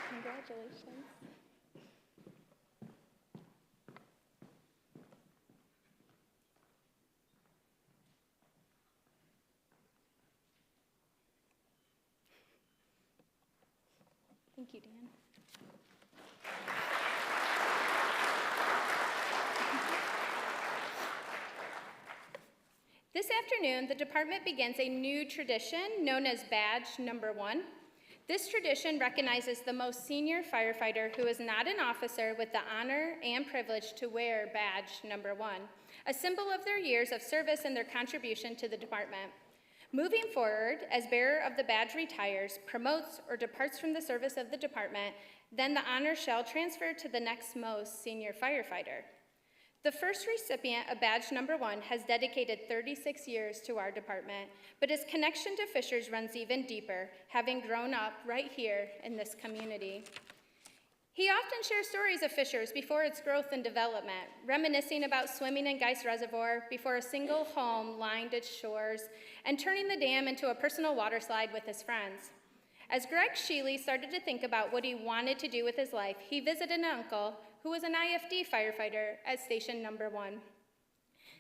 Congratulations. Thank you, Dan. This afternoon, the department begins a new tradition known as Badge Number 1. This tradition recognizes the most senior firefighter who is not an officer with the honor and privilege to wear Badge Number 1, a symbol of their years of service and their contribution to the department. Moving forward, as bearer of the badge retires, promotes, or departs from the service of the department, then the honor shall transfer to the next most senior firefighter. The first recipient of Badge Number 1 has dedicated 36 years to our department, but his connection to Fishers runs even deeper, having grown up right here in this community. He often shares stories of Fishers before its growth and development, reminiscing about swimming in Geist Reservoir before a single home lined its shores, and turning the dam into a personal water slide with his friends. As Greg Sheely started to think about what he wanted to do with his life, he visited an uncle who was an IFD firefighter at Station Number 1.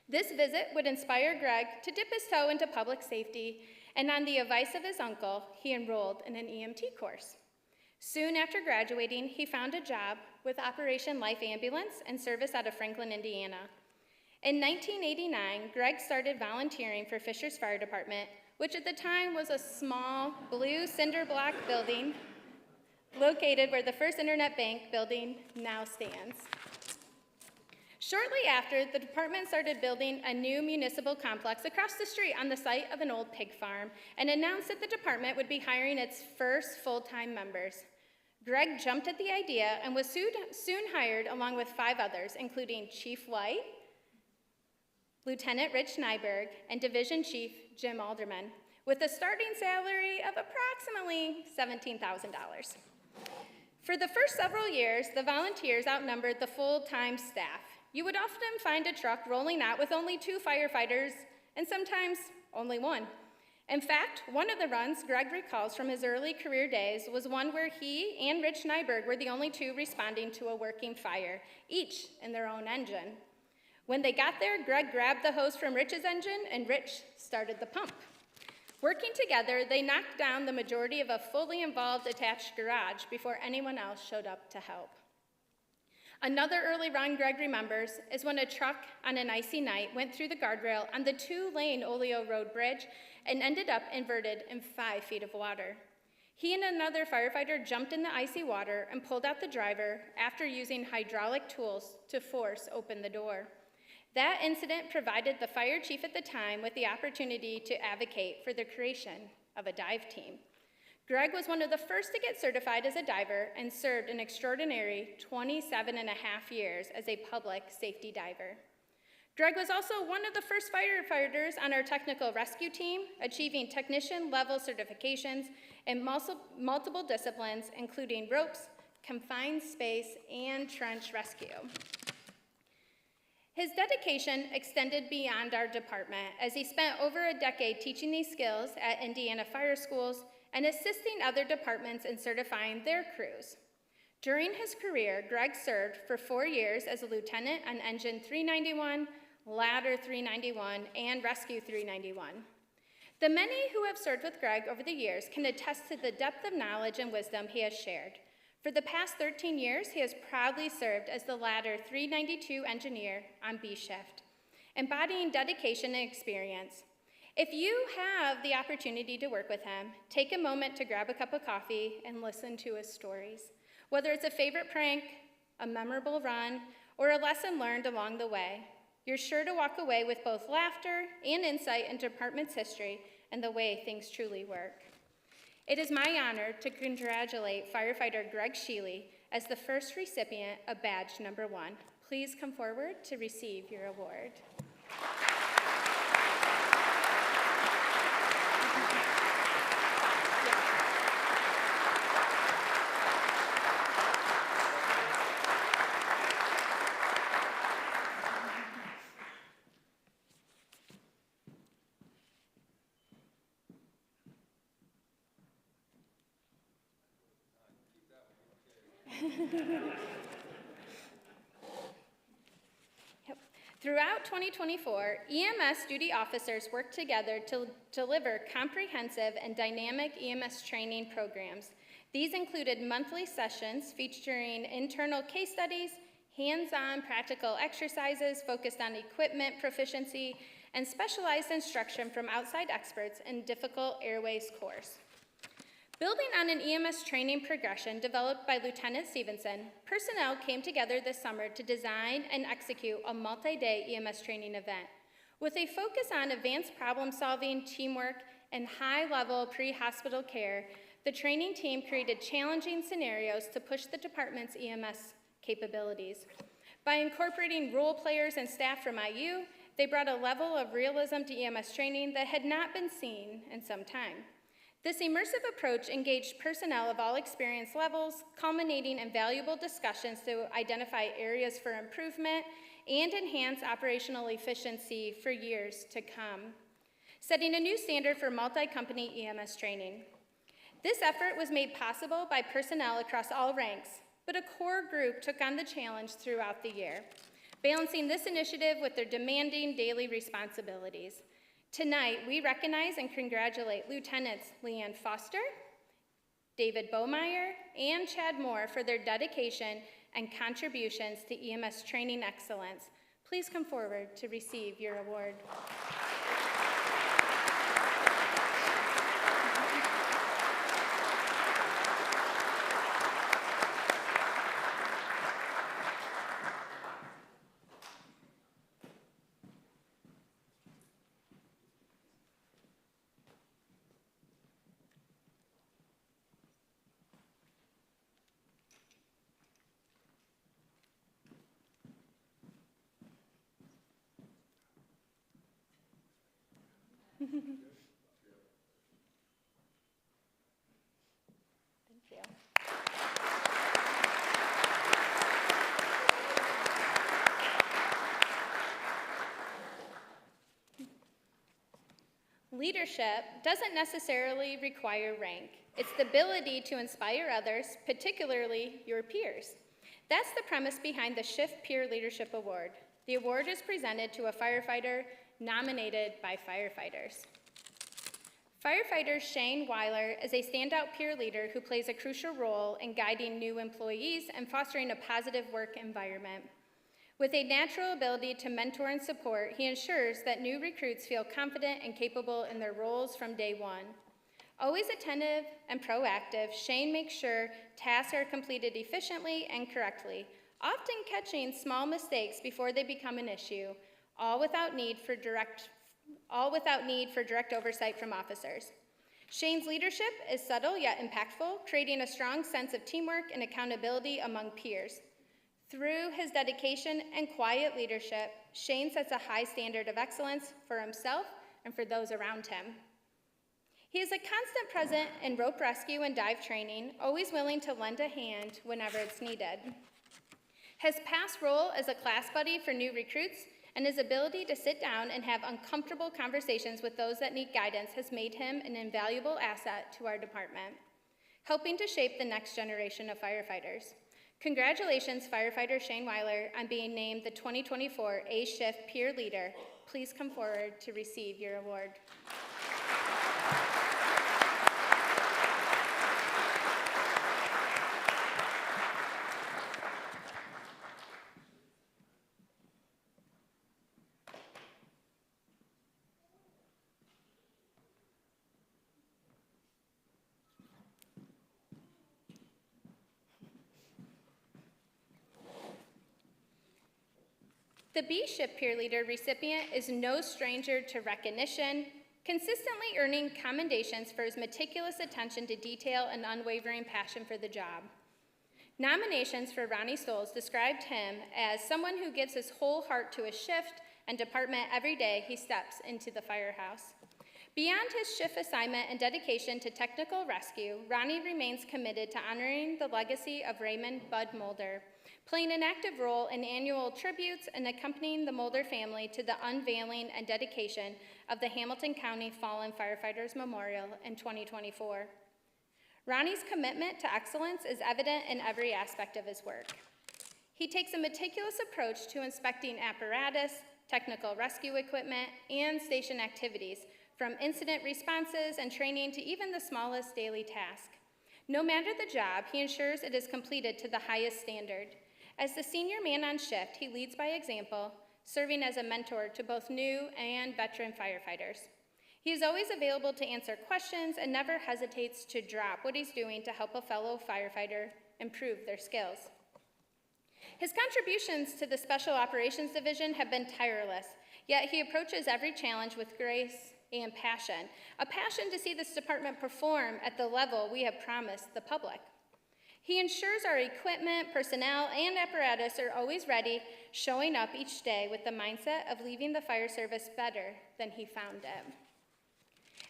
This visit would inspire Greg to dip his toe into public safety, and on the advice of his uncle, he enrolled in an EMT course. Soon after graduating, he found a job with Operation Life Ambulance and service out of Franklin, Indiana. In 1989, Greg started volunteering for Fishers Fire Department, which at the time was a small blue cinder block building located where the First Internet Bank building now stands. Shortly after, the department started building a new municipal complex across the street on the site of an old pig farm and announced that the department would be hiring its first full-time members. Greg jumped at the idea and was soon hired along with 5 others, including Chief White, Lieutenant Rich Nyberg, and Division Chief Jim Alderman, with a starting salary of approximately $17,000. For the first several years, the volunteers outnumbered the full-time staff. You would often find a truck rolling out with only 2 firefighters, and sometimes only 1. In fact, one of the runs Greg recalls from his early career days was one where he and Rich Nyberg were the only 2 responding to a working fire, each in their own engine. When they got there, Greg grabbed the hose from Rich's engine, and Rich started the pump. Working together, they knocked down the majority of a fully involved attached garage before anyone else showed up to help. Another early run Greg remembers is when a truck on an icy night went through the guardrail on the 2-lane Oleo Road Bridge and ended up inverted in 5 feet of water. He and another firefighter jumped in the icy water and pulled out the driver after using hydraulic tools to force open the door. That incident provided the fire chief at the time with the opportunity to advocate for the creation of a dive team. Greg was one of the first to get certified as a diver and served an extraordinary 27.5 years as a public safety diver. Greg was also one of the first firefighters on our technical rescue team, achieving technician-level certifications in multiple disciplines, including ropes, confined space, and trench rescue. His dedication extended beyond our department, as he spent over a decade teaching these skills at Indiana fire schools and assisting other departments in certifying their crews. During his career, Greg served for 4 years as a lieutenant on Engine 391, Ladder 391, and Rescue 391. The many who have served with Greg over the years can attest to the depth of knowledge and wisdom he has shared. For the past 13 years, he has proudly served as the Ladder 392 engineer on B shift, embodying dedication and experience. If you have the opportunity to work with him, take a moment to grab a cup of coffee and listen to his stories. Whether it's a favorite prank, a memorable run, or a lesson learned along the way, you're sure to walk away with both laughter and insight into department's history and the way things truly work. It is my honor to congratulate firefighter Greg Sheely as the first recipient of badge number 1. Please come forward to receive your award. Yep. Throughout 2024, EMS duty officers worked together to deliver comprehensive and dynamic EMS training programs. These included monthly sessions featuring internal case studies, hands-on practical exercises focused on equipment proficiency, and specialized instruction from outside experts in difficult airways course. Building on an EMS training progression developed by Lieutenant Stevenson, personnel came together this summer to design and execute a multi-day EMS training event. With a focus on advanced problem-solving, teamwork, and high-level pre-hospital care, the training team created challenging scenarios to push the department's EMS capabilities. By incorporating role players and staff from IU, they brought a level of realism to EMS training that had not been seen in some time. This immersive approach engaged personnel of all experience levels, culminating in valuable discussions to identify areas for improvement and enhance operational efficiency for years to come, setting a new standard for multi-company EMS training. This effort was made possible by personnel across all ranks, but a core group took on the challenge throughout the year, balancing this initiative with their demanding daily responsibilities. Tonight, we recognize and congratulate Lieutenants Leanne Foster, David Bohmeyer, and Chad Moore for their dedication and contributions to EMS training excellence. Please come forward to receive your award. Thank you. Leadership doesn't necessarily require rank. It's the ability to inspire others, particularly your peers. That's the premise behind the Shift Peer Leadership Award. The award is presented to a firefighter nominated by firefighters. Firefighter Shane Weiler is a standout peer leader who plays a crucial role in guiding new employees and fostering a positive work environment. With a natural ability to mentor and support, he ensures that new recruits feel confident and capable in their roles from day one. Always attentive and proactive, Shane makes sure tasks are completed efficiently and correctly, often catching small mistakes before they become an issue, all without need for direct oversight from officers. Shane's leadership is subtle yet impactful, creating a strong sense of teamwork and accountability among peers. Through his dedication and quiet leadership, Shane sets a high standard of excellence for himself and for those around him. He is a constant present in rope rescue and dive training, always willing to lend a hand whenever it's needed. His past role as a class buddy for new recruits and his ability to sit down and have uncomfortable conversations with those that need guidance has made him an invaluable asset to our department, helping to shape the next generation of firefighters. Congratulations, Firefighter Shane Weiler, on being named the 2024 A-Shift Peer Leader. Please come forward to receive your award. The B-Shift Peer Leader recipient is no stranger to recognition, consistently earning commendations for his meticulous attention to detail and unwavering passion for the job. Nominations for Ronnie Stoles described him as someone who gives his whole heart to his shift and department every day he steps into the firehouse. Beyond his shift assignment and dedication to technical rescue, Ronnie remains committed to honoring the legacy of Raymond Bud Mulder, playing an active role in annual tributes and accompanying the Mulder family to the unveiling and dedication of the Hamilton County Fallen Firefighters Memorial in 2024. Ronnie's commitment to excellence is evident in every aspect of his work. He takes a meticulous approach to inspecting apparatus, technical rescue equipment, and station activities, from incident responses and training to even the smallest daily task. No matter the job, he ensures it is completed to the highest standard. As the senior man on shift, he leads by example, serving as a mentor to both new and veteran firefighters. He is always available to answer questions and never hesitates to drop what he's doing to help a fellow firefighter improve their skills. His contributions to the Special Operations Division have been tireless, yet he approaches every challenge with grace and passion, a passion to see this department perform at the level we have promised the public. He ensures our equipment, personnel, and apparatus are always ready, showing up each day with the mindset of leaving the fire service better than he found it.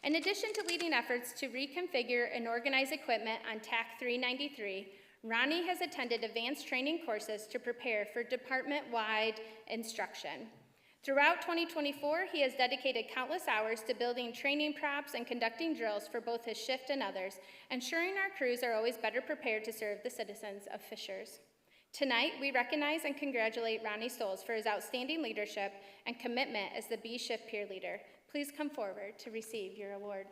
In addition to leading efforts to reconfigure and organize equipment on TAC 393, Ronnie has attended advanced training courses to prepare for department-wide instruction. Throughout 2024, he has dedicated countless hours to building training props and conducting drills for both his shift and others, ensuring our crews are always better prepared to serve the citizens of Fishers. Tonight, we recognize and congratulate Ronnie Stoles for his outstanding leadership and commitment as the B-Shift Peer Leader. Please come forward to receive your award.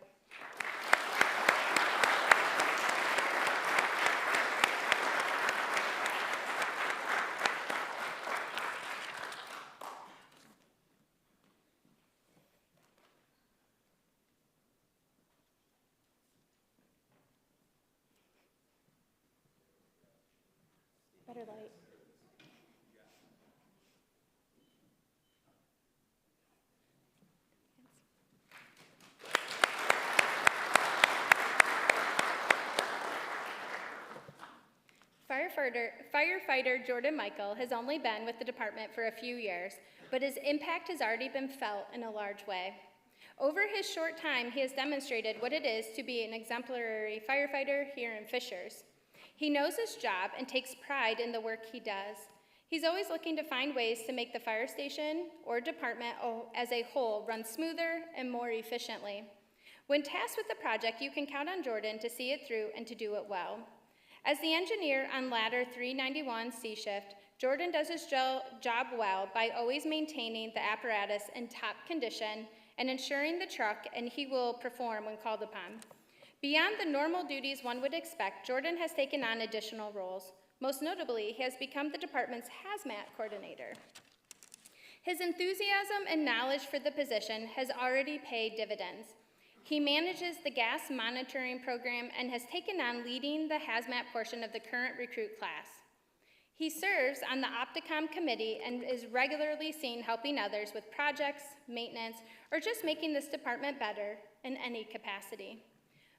Better light. Firefighter Jordan Michael has only been with the department for a few years, but his impact has already been felt in a large way. Over his short time, he has demonstrated what it is to be an exemplary firefighter here in Fishers. He knows his job and takes pride in the work he does. He's always looking to find ways to make the fire station or department as a whole run smoother and more efficiently. When tasked with the project, you can count on Jordan to see it through and to do it well. As the engineer on Ladder 391 C Shift, Jordan does his job well by always maintaining the apparatus in top condition and ensuring the truck and he will perform when called upon. Beyond the normal duties one would expect, Jordan has taken on additional roles. Most notably, he has become the department's hazmat coordinator. His enthusiasm and knowledge for the position has already paid dividends. He manages the gas monitoring program and has taken on leading the hazmat portion of the current recruit class. He serves on the Opticom committee and is regularly seen helping others with projects, maintenance, or just making this department better in any capacity.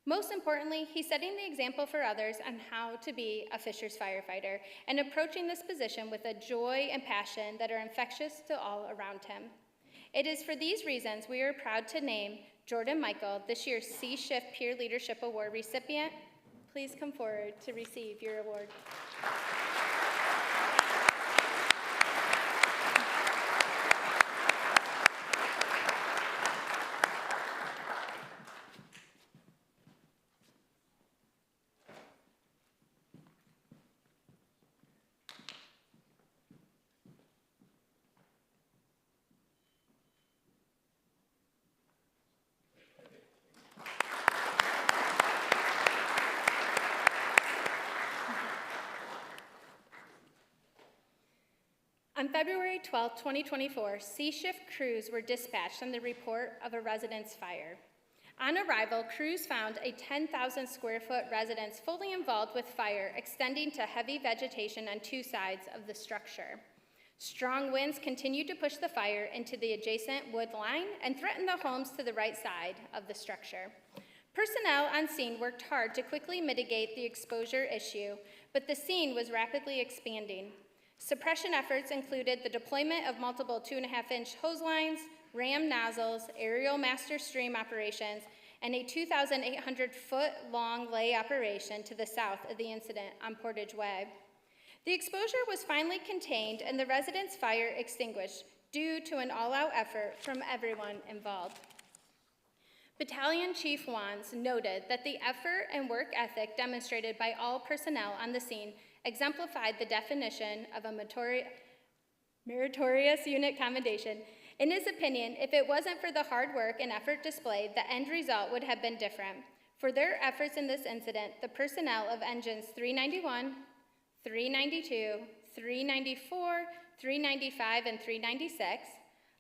Most importantly, he's setting the example for others on how to be a Fishers firefighter and approaching this position with a joy and passion that are infectious to all around him. It is for these reasons we are proud to name Jordan Michael, this year's C-Shift Peer Leadership Award recipient. Please come forward to receive your award. On February 12, 2024, C-Shift crews were dispatched on the report of a residence fire. On arrival, crews found a 10,000 square foot residence fully involved with fire extending to heavy vegetation on two sides of the structure. Strong winds continued to push the fire into the adjacent wood line and threatened the homes to the right side of the structure. Personnel on scene worked hard to quickly mitigate the exposure issue, but the scene was rapidly expanding. Suppression efforts included the deployment of multiple 2.5-inch hose lines, ram nozzles, aerial master stream operations, and a 2,800-foot-long lay operation to the south of the incident on Portage Way. The exposure was finally contained and the residence fire extinguished due to an all-out effort from everyone involved. Battalion Chief Wands noted that the effort and work ethic demonstrated by all personnel on the scene exemplified the definition of a meritorious unit commendation. In his opinion, if it wasn't for the hard work and effort displayed, the end result would have been different. For their efforts in this incident, the personnel of engines 391, 392, 394, 395, and 396,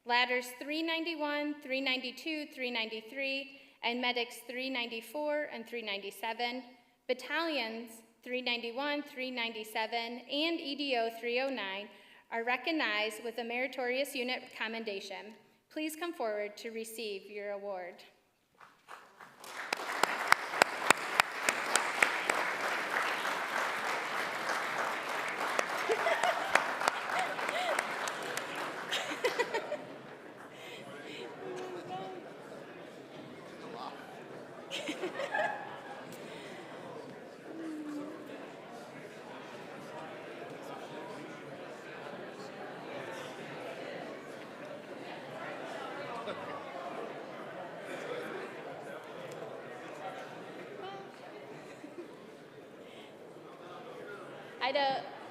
ladders 391, 392, 393, and medics 394 and 397, battalions 391, 397, and EDO 309 are recognized with a meritorious unit commendation. Please come forward to receive your award.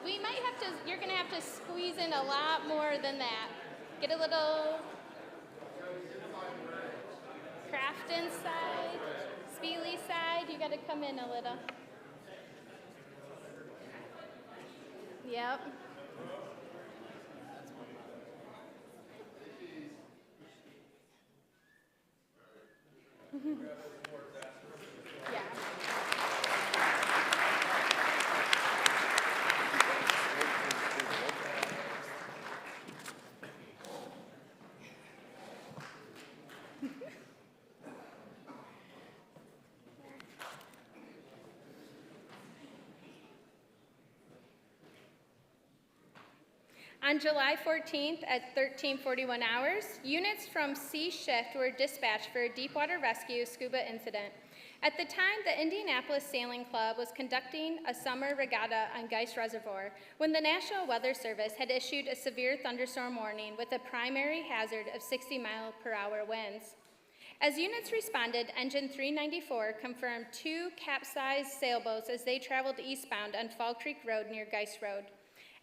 We might have to, you're gonna have to squeeze in a lot more than that. Get a little Crafton side, Speely side, you gotta come in a little. Yep. Yeah. On July 14th at 13:41 hours, units from Sea Shift were dispatched for a deepwater rescue scuba incident. At the time, the Indianapolis Sailing Club was conducting a summer regatta on Geist Reservoir when the National Weather Service had issued a severe thunderstorm warning with a primary hazard of 60-mile-per-hour winds. As units responded, Engine 394 confirmed 2 capsized sailboats as they traveled eastbound on Fall Creek Road near Geist Road.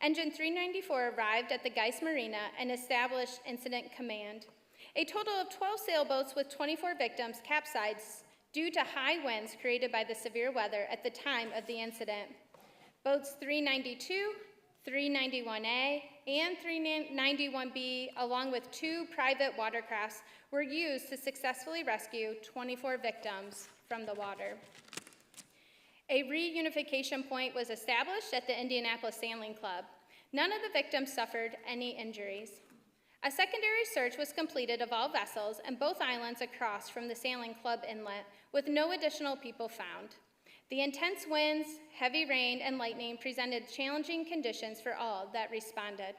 Engine 394 arrived at the Geist Marina and established incident command. A total of 12 sailboats with 24 victims capsized due to high winds created by the severe weather at the time of the incident. Boats 392, 391A, and 391B, along with 2 private watercrafts, were used to successfully rescue 24 victims from the water. A reunification point was established at the Indianapolis Sailing Club. None of the victims suffered any injuries. A secondary search was completed of all vessels and both islands across from the Sailing Club inlet, with no additional people found. The intense winds, heavy rain, and lightning presented challenging conditions for all that responded.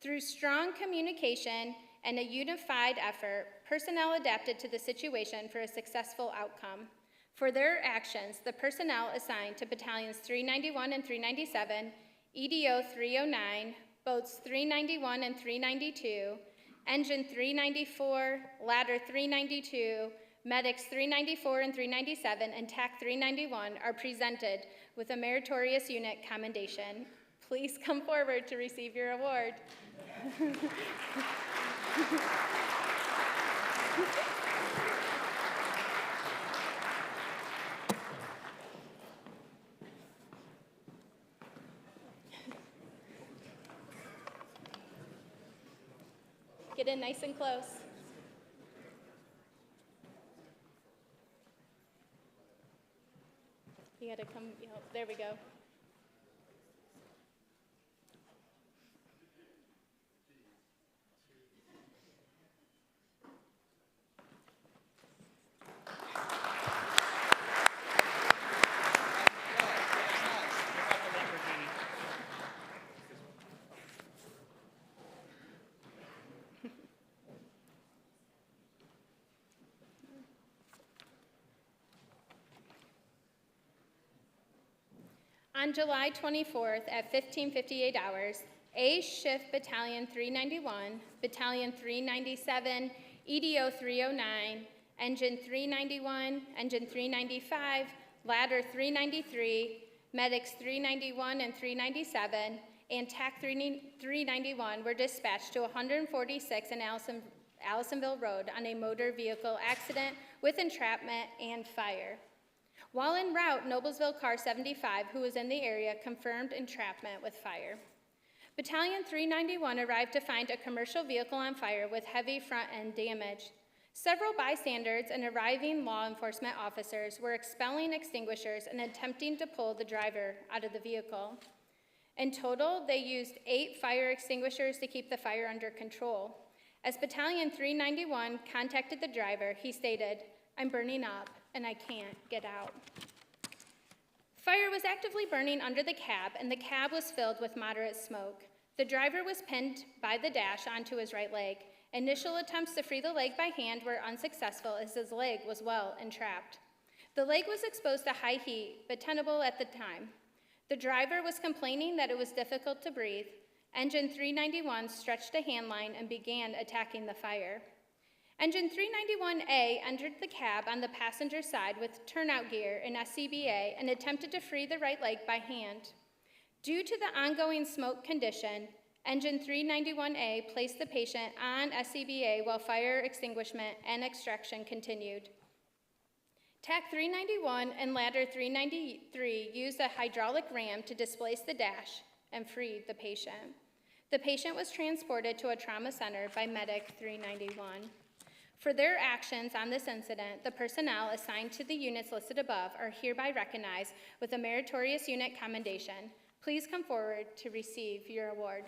Through strong communication and a unified effort, personnel adapted to the situation for a successful outcome. For their actions, the personnel assigned to Battalions 391 and 397, EDO 309, Boats 391 and 392, Engine 394, Ladder 392, Medics 394 and 397, and TAC 391 are presented with a meritorious unit commendation. Please come forward to receive your award. Get in nice and close. You gotta come, there we go. On July 24th at 15:58 hours, A Shift Battalion 391, Battalion 397, EDO 309, Engine 391, Engine 395, Ladder 393, Medics 391 and 397, and TAC 391 were dispatched to 146 in Allisonville Road on a motor vehicle accident with entrapment and fire. While en route, Noblesville Car 75, who was in the area, confirmed entrapment with fire. Battalion 391 arrived to find a commercial vehicle on fire with heavy front end damage. Several bystanders and arriving law enforcement officers were expelling extinguishers and attempting to pull the driver out of the vehicle. In total, they used 8 fire extinguishers to keep the fire under control. As Battalion 391 contacted the driver, he stated, "I'm burning up and I can't get out." Fire was actively burning under the cab, and the cab was filled with moderate smoke. The driver was pinned by the dash onto his right leg. Initial attempts to free the leg by hand were unsuccessful as his leg was well entrapped. The leg was exposed to high heat, but tenable at the time. The driver was complaining that it was difficult to breathe. Engine 391 stretched a hand line and began attacking the fire. Engine 391A entered the cab on the passenger side with turnout gear and SCBA and attempted to free the right leg by hand. Due to the ongoing smoke condition, Engine 391A placed the patient on SCBA while fire extinguishment and extraction continued. TAC 391 and Ladder 393 used a hydraulic ram to displace the dash and free the patient. The patient was transported to a trauma center by Medic 391. For their actions on this incident, the personnel assigned to the units listed above are hereby recognized with a meritorious unit commendation. Please come forward to receive your award.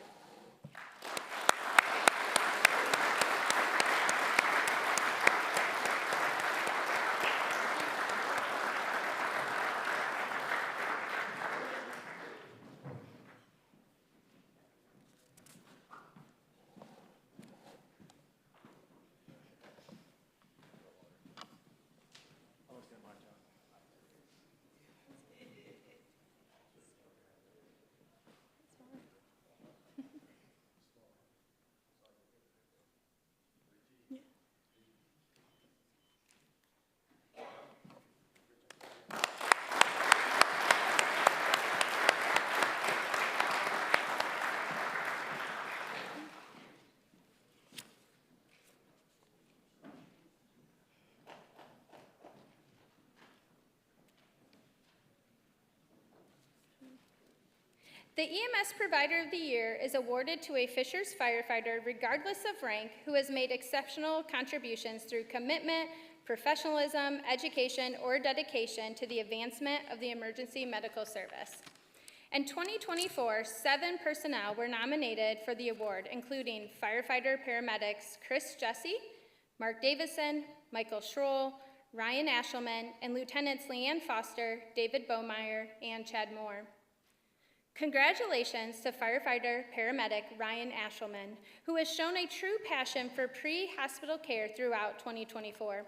The EMS Provider of the Year is awarded to a Fishers firefighter regardless of rank who has made exceptional contributions through commitment, professionalism, education, or dedication to the advancement of the emergency medical service. In 2024, 7 personnel were nominated for the award, including firefighter paramedics Chris Jesse, Mark Davison, Michael Schroll, Ryan Ashelman, and Lieutenants Leanne Foster, David Bomeyer, and Chad Moore. Congratulations to firefighter paramedic Ryan Ashelman, who has shown a true passion for pre-hospital care throughout 2024.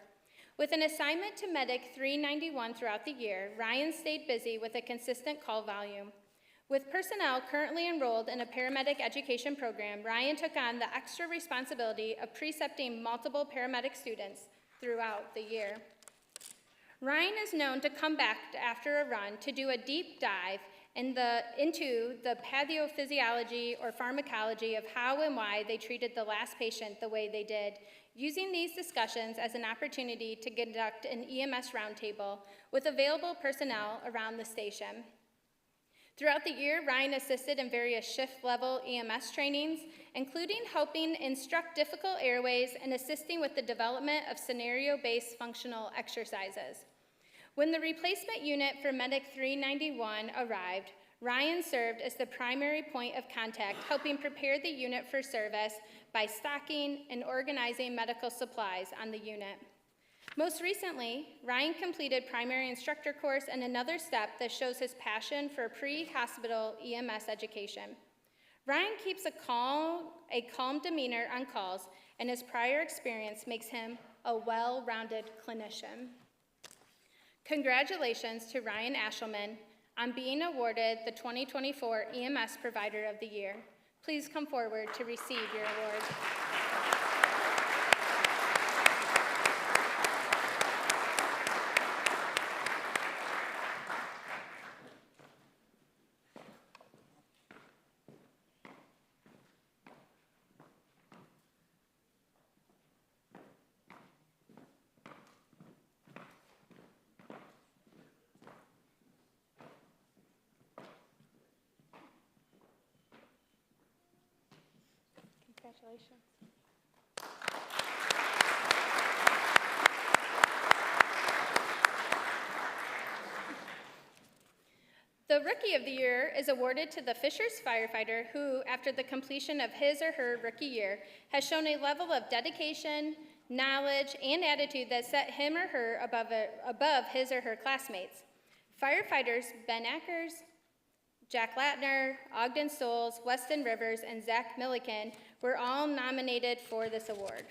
With an assignment to Medic 391 throughout the year, Ryan stayed busy with a consistent call volume. With personnel currently enrolled in a paramedic education program, Ryan took on the extra responsibility of precepting multiple paramedic students throughout the year. Ryan is known to come back after a run to do a deep dive into the pathophysiology or pharmacology of how and why they treated the last patient the way they did, using these discussions as an opportunity to conduct an EMS roundtable with available personnel around the station. Throughout the year, Ryan assisted in various shift-level EMS trainings, including helping instruct difficult airways and assisting with the development of scenario-based functional exercises. When the replacement unit for Medic 391 arrived, Ryan served as the primary point of contact, helping prepare the unit for service by stocking and organizing medical supplies on the unit. Most recently, Ryan completed primary instructor course and another step that shows his passion for pre-hospital EMS education. Ryan keeps a calm demeanor on calls, and his prior experience makes him a well-rounded clinician. Congratulations to Ryan Ashelman, on being awarded the 2024 EMS Provider of the Year. Please come forward to receive your award. Congratulations. The Rookie of the Year is awarded to the Fishers firefighter who, after the completion of his or her rookie year, has shown a level of dedication, knowledge, and attitude that set him or her above his or her classmates. Firefighters Ben Ackers, Jack Latner, Ogden Stoles, Weston Rivers, and Zach Milliken were all nominated for this award.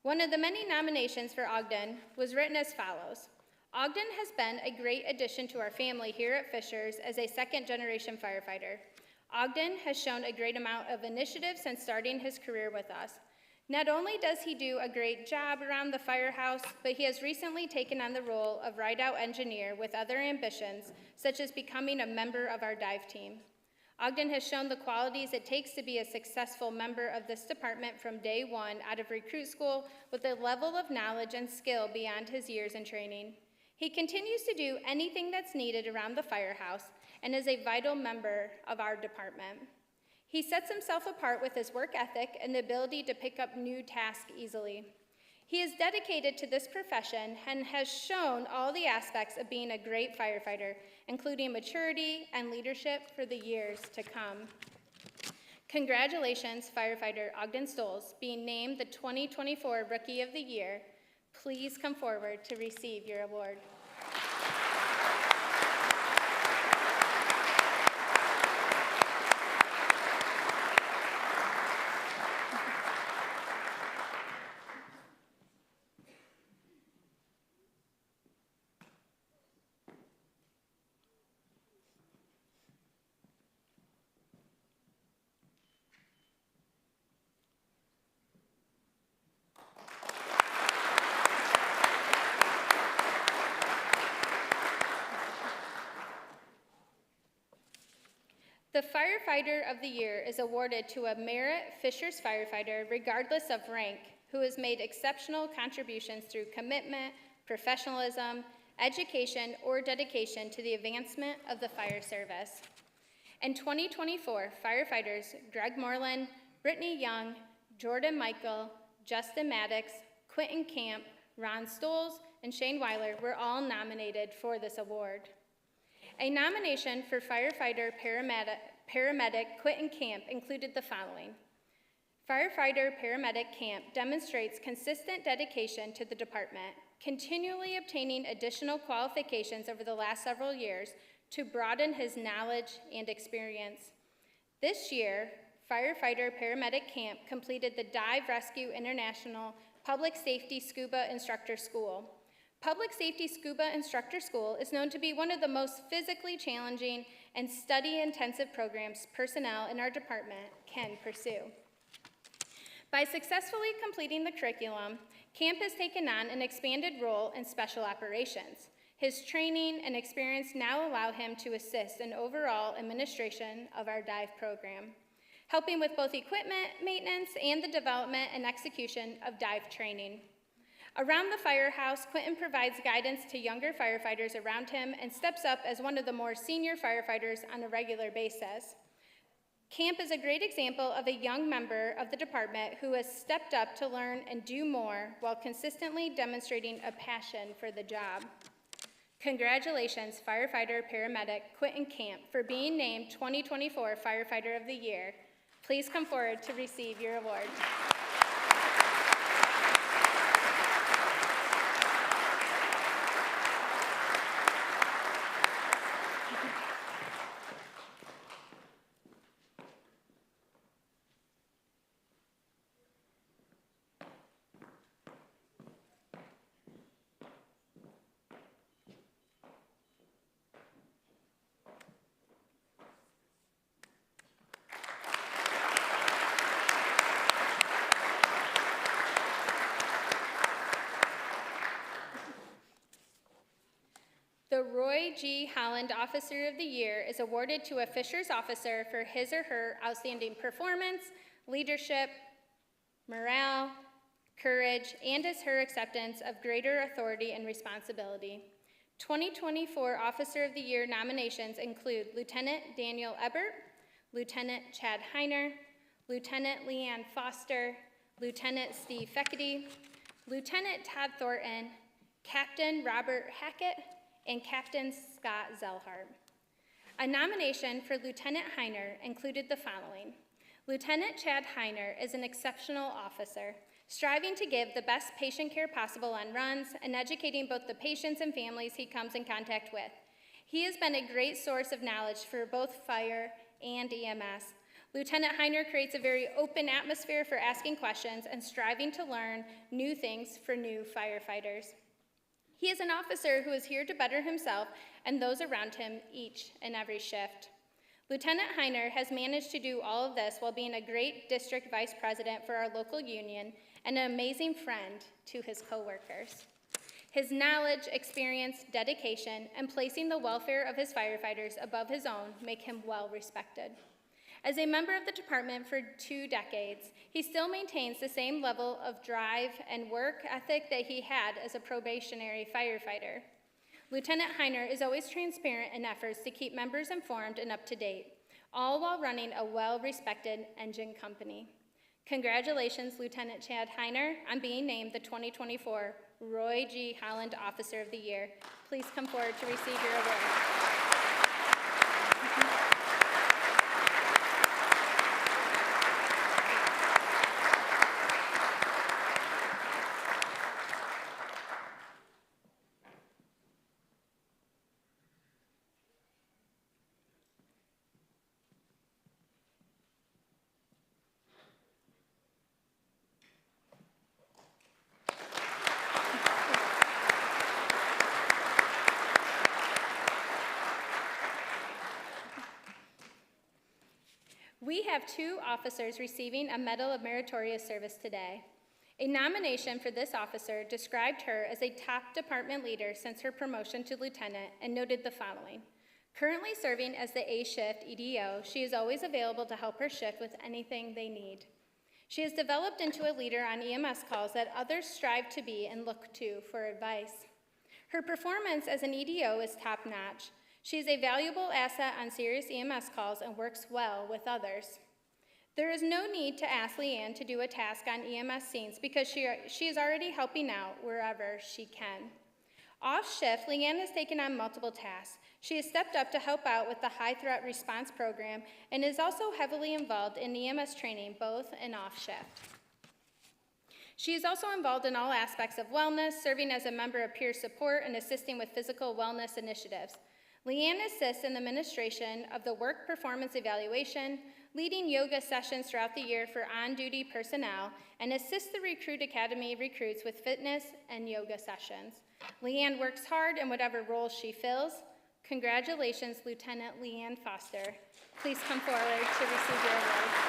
One of the many nominations for Ogden was written as follows. Ogden has been a great addition to our family here at Fishers as a second-generation firefighter. Ogden has shown a great amount of initiative since starting his career with us. Not only does he do a great job around the firehouse, but he has recently taken on the role of ride-out engineer with other ambitions, such as becoming a member of our dive team. Ogden has shown the qualities it takes to be a successful member of this department from day one out of recruit school with a level of knowledge and skill beyond his years in training. He continues to do anything that's needed around the firehouse and is a vital member of our department. He sets himself apart with his work ethic and the ability to pick up new tasks easily. He is dedicated to this profession and has shown all the aspects of being a great firefighter, including maturity and leadership for the years to come. Congratulations, firefighter Ogden Stoles, being named the 2024 Rookie of the Year. Please come forward to receive your award. The Firefighter of the Year is awarded to a Merit Fishers firefighter, regardless of rank, who has made exceptional contributions through commitment, professionalism, education, or dedication to the advancement of the fire service. In 2024, firefighters Greg Moreland, Brittany Young, Jordan Michael, Justin Maddox, Quentin Camp, Ron Stoles, and Shane Weiler were all nominated for this award. A nomination for firefighter paramedic Quentin Camp included the following. Firefighter paramedic Camp demonstrates consistent dedication to the department, continually obtaining additional qualifications over the last several years to broaden his knowledge and experience. This year, firefighter paramedic Camp completed the Dive Rescue International Public Safety Scuba Instructor School. Public Safety Scuba Instructor School is known to be one of the most physically challenging and study-intensive programs personnel in our department can pursue. By successfully completing the curriculum, Camp has taken on an expanded role in special operations. His training and experience now allow him to assist in overall administration of our dive program, helping with both equipment maintenance and the development and execution of dive training. Around the firehouse, Quentin provides guidance to younger firefighters around him and steps up as one of the more senior firefighters on a regular basis. Camp is a great example of a young member of the department who has stepped up to learn and do more while consistently demonstrating a passion for the job. Congratulations, firefighter paramedic Quentin Camp, for being named 2024 Firefighter of the Year. Please come forward to receive your award. G. Holland Officer of the Year is awarded to a Fishers officer for his or her outstanding performance, leadership, morale, courage, and as her acceptance of greater authority and responsibility. 2024 Officer of the Year nominations include Lieutenant Daniel Ebert, Lieutenant Chad Heiner, Lieutenant Leanne Foster, Lieutenant Steve Feckety, Lieutenant Todd Thornton, Captain Robert Hackett, and Captain Scott Zellhart. A nomination for Lieutenant Heiner included the following. Lieutenant Chad Heiner is an exceptional officer, striving to give the best patient care possible on runs and educating both the patients and families he comes in contact with. He has been a great source of knowledge for both fire and EMS. Lieutenant Heiner creates a very open atmosphere for asking questions and striving to learn new things for new firefighters. He is an officer who is here to better himself and those around him each and every shift. Lieutenant Heiner has managed to do all of this while being a great district vice president for our local union and an amazing friend to his coworkers. His knowledge, experience, dedication, and placing the welfare of his firefighters above his own make him well respected. As a member of the department for 2 decades, he still maintains the same level of drive and work ethic that he had as a probationary firefighter. Lieutenant Heiner is always transparent in efforts to keep members informed and up to date, all while running a well-respected engine company. Congratulations, Lieutenant Chad Heiner, on being named the 2024 Roy G. Holland Officer of the Year. Please come forward to receive your award. We have 2 officers receiving a Medal of Meritorious Service today. A nomination for this officer described her as a top department leader since her promotion to lieutenant and noted the following. Currently serving as the A-Shift EDO, she is always available to help her shift with anything they need. She has developed into a leader on EMS calls that others strive to be and look to for advice. Her performance as an EDO is top-notch. She is a valuable asset on serious EMS calls and works well with others. There is no need to ask Leanne to do a task on EMS scenes because she is already helping out wherever she can. Off shift, Leanne has taken on multiple tasks. She has stepped up to help out with the High Threat Response Program and is also heavily involved in EMS training, both and off shift. She is also involved in all aspects of wellness, serving as a member of peer support and assisting with physical wellness initiatives. Leanne assists in the administration of the work performance evaluation, leading yoga sessions throughout the year for on-duty personnel, and assists the Recruit Academy recruits with fitness and yoga sessions. Leanne works hard in whatever role she fills. Congratulations, Lieutenant Leanne Foster. Please come forward to receive your award.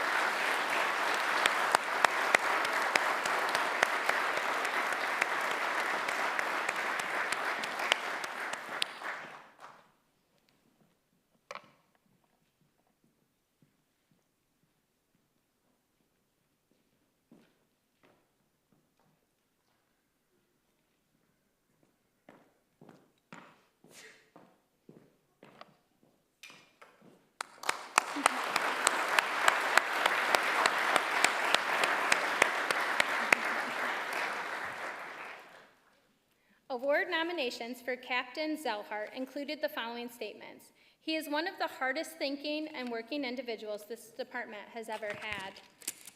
Award nominations for Captain Zellhart included the following statements. He is one of the hardest thinking and working individuals this department has ever had.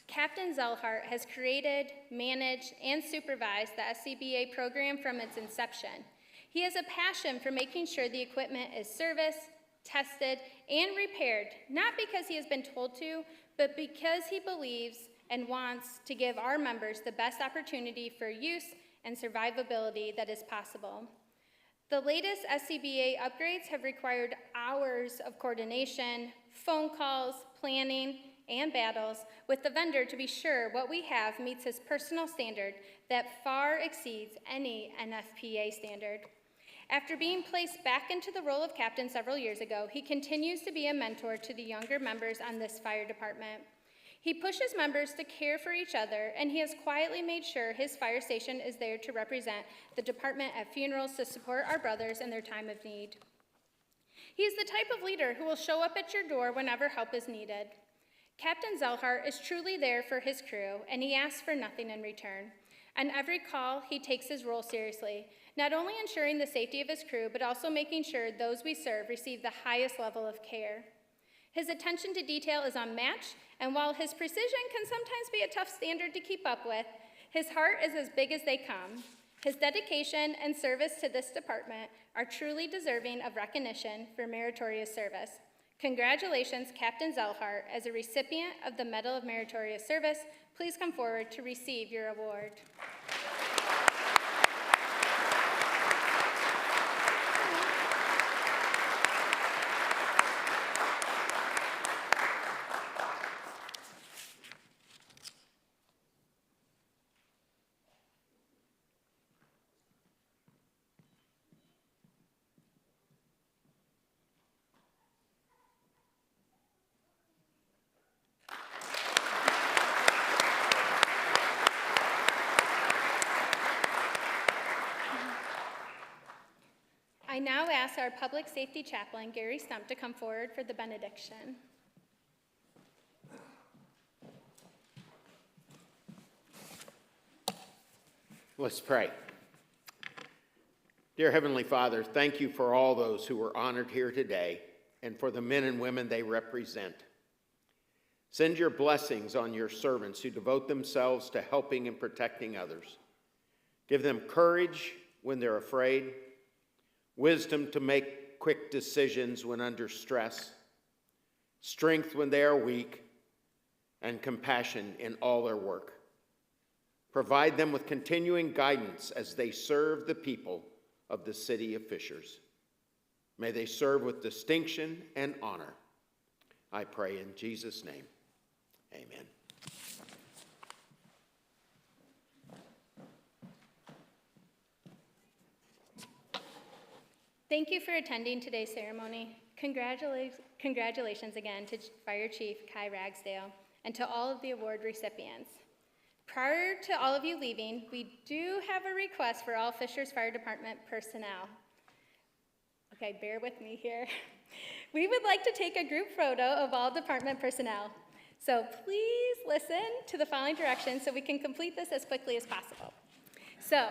Captain Zellhart has created, managed, and supervised the SCBA program from its inception. He has a passion for making sure the equipment is serviced, tested, and repaired, not because he has been told to, but because he believes and wants to give our members the best opportunity for use and survivability that is possible. The latest SCBA upgrades have required hours of coordination, phone calls, planning, and battles with the vendor to be sure what we have meets his personal standard that far exceeds any NFPA standard. After being placed back into the role of captain several years ago, he continues to be a mentor to the younger members on this fire department. He pushes members to care for each other, and he has quietly made sure his fire station is there to represent the department at funerals to support our brothers in their time of need. He is the type of leader who will show up at your door whenever help is needed. Captain Zellhart is truly there for his crew, and he asks for nothing in return. On every call, he takes his role seriously, not only ensuring the safety of his crew, but also making sure those we serve receive the highest level of care. His attention to detail is unmatched, and while his precision can sometimes be a tough standard to keep up with, his heart is as big as they come. His dedication and service to this department are truly deserving of recognition for meritorious service. Congratulations, Captain Zellhart. As a recipient of the Medal of Meritorious Service, please come forward to receive your award. I now ask our Public Safety Chaplain, Gary Stump, to come forward for the benediction. Let's pray. Dear Heavenly Father, thank you for all those who were honored here today and for the men and women they represent. Send your blessings on your servants who devote themselves to helping and protecting others. Give them courage when they're afraid, wisdom to make quick decisions when under stress, strength when they are weak, and compassion in all their work. Provide them with continuing guidance as they serve the people of the city of Fishers. May they serve with distinction and honor. I pray in Jesus' name, amen. Thank you for attending today's ceremony. Congratulations again to Fire Chief Kai Ragsdale and to all of the award recipients. Prior to all of you leaving, we do have a request for all Fishers Fire Department personnel. Okay, bear with me here. We would like to take a group photo of all department personnel. So please listen to the following directions so we can complete this as quickly as possible. So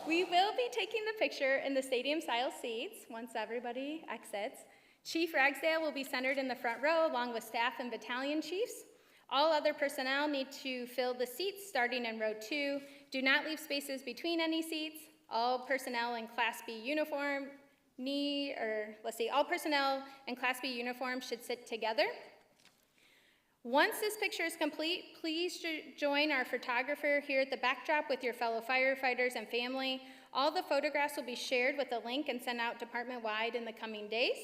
we will be taking the picture in the stadium-style seats once everybody exits. Chief Ragsdale will be centered in the front row along with staff and battalion chiefs. All other personnel need to fill the seats starting in row 2. Do not leave spaces between any seats. All personnel in Class B uniform all personnel in Class B uniform should sit together. Once this picture is complete, please join our photographer here at the backdrop with your fellow firefighters and family. All the photographs will be shared with a link and sent out department-wide in the coming days.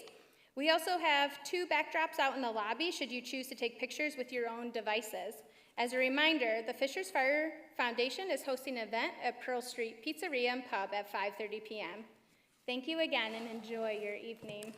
We also have 2 backdrops out in the lobby should you choose to take pictures with your own devices. As a reminder, the Fishers Fire Foundation is hosting an event at Pearl Street Pizzeria and Pub at 5:30 p.m. Thank you again and enjoy your evening.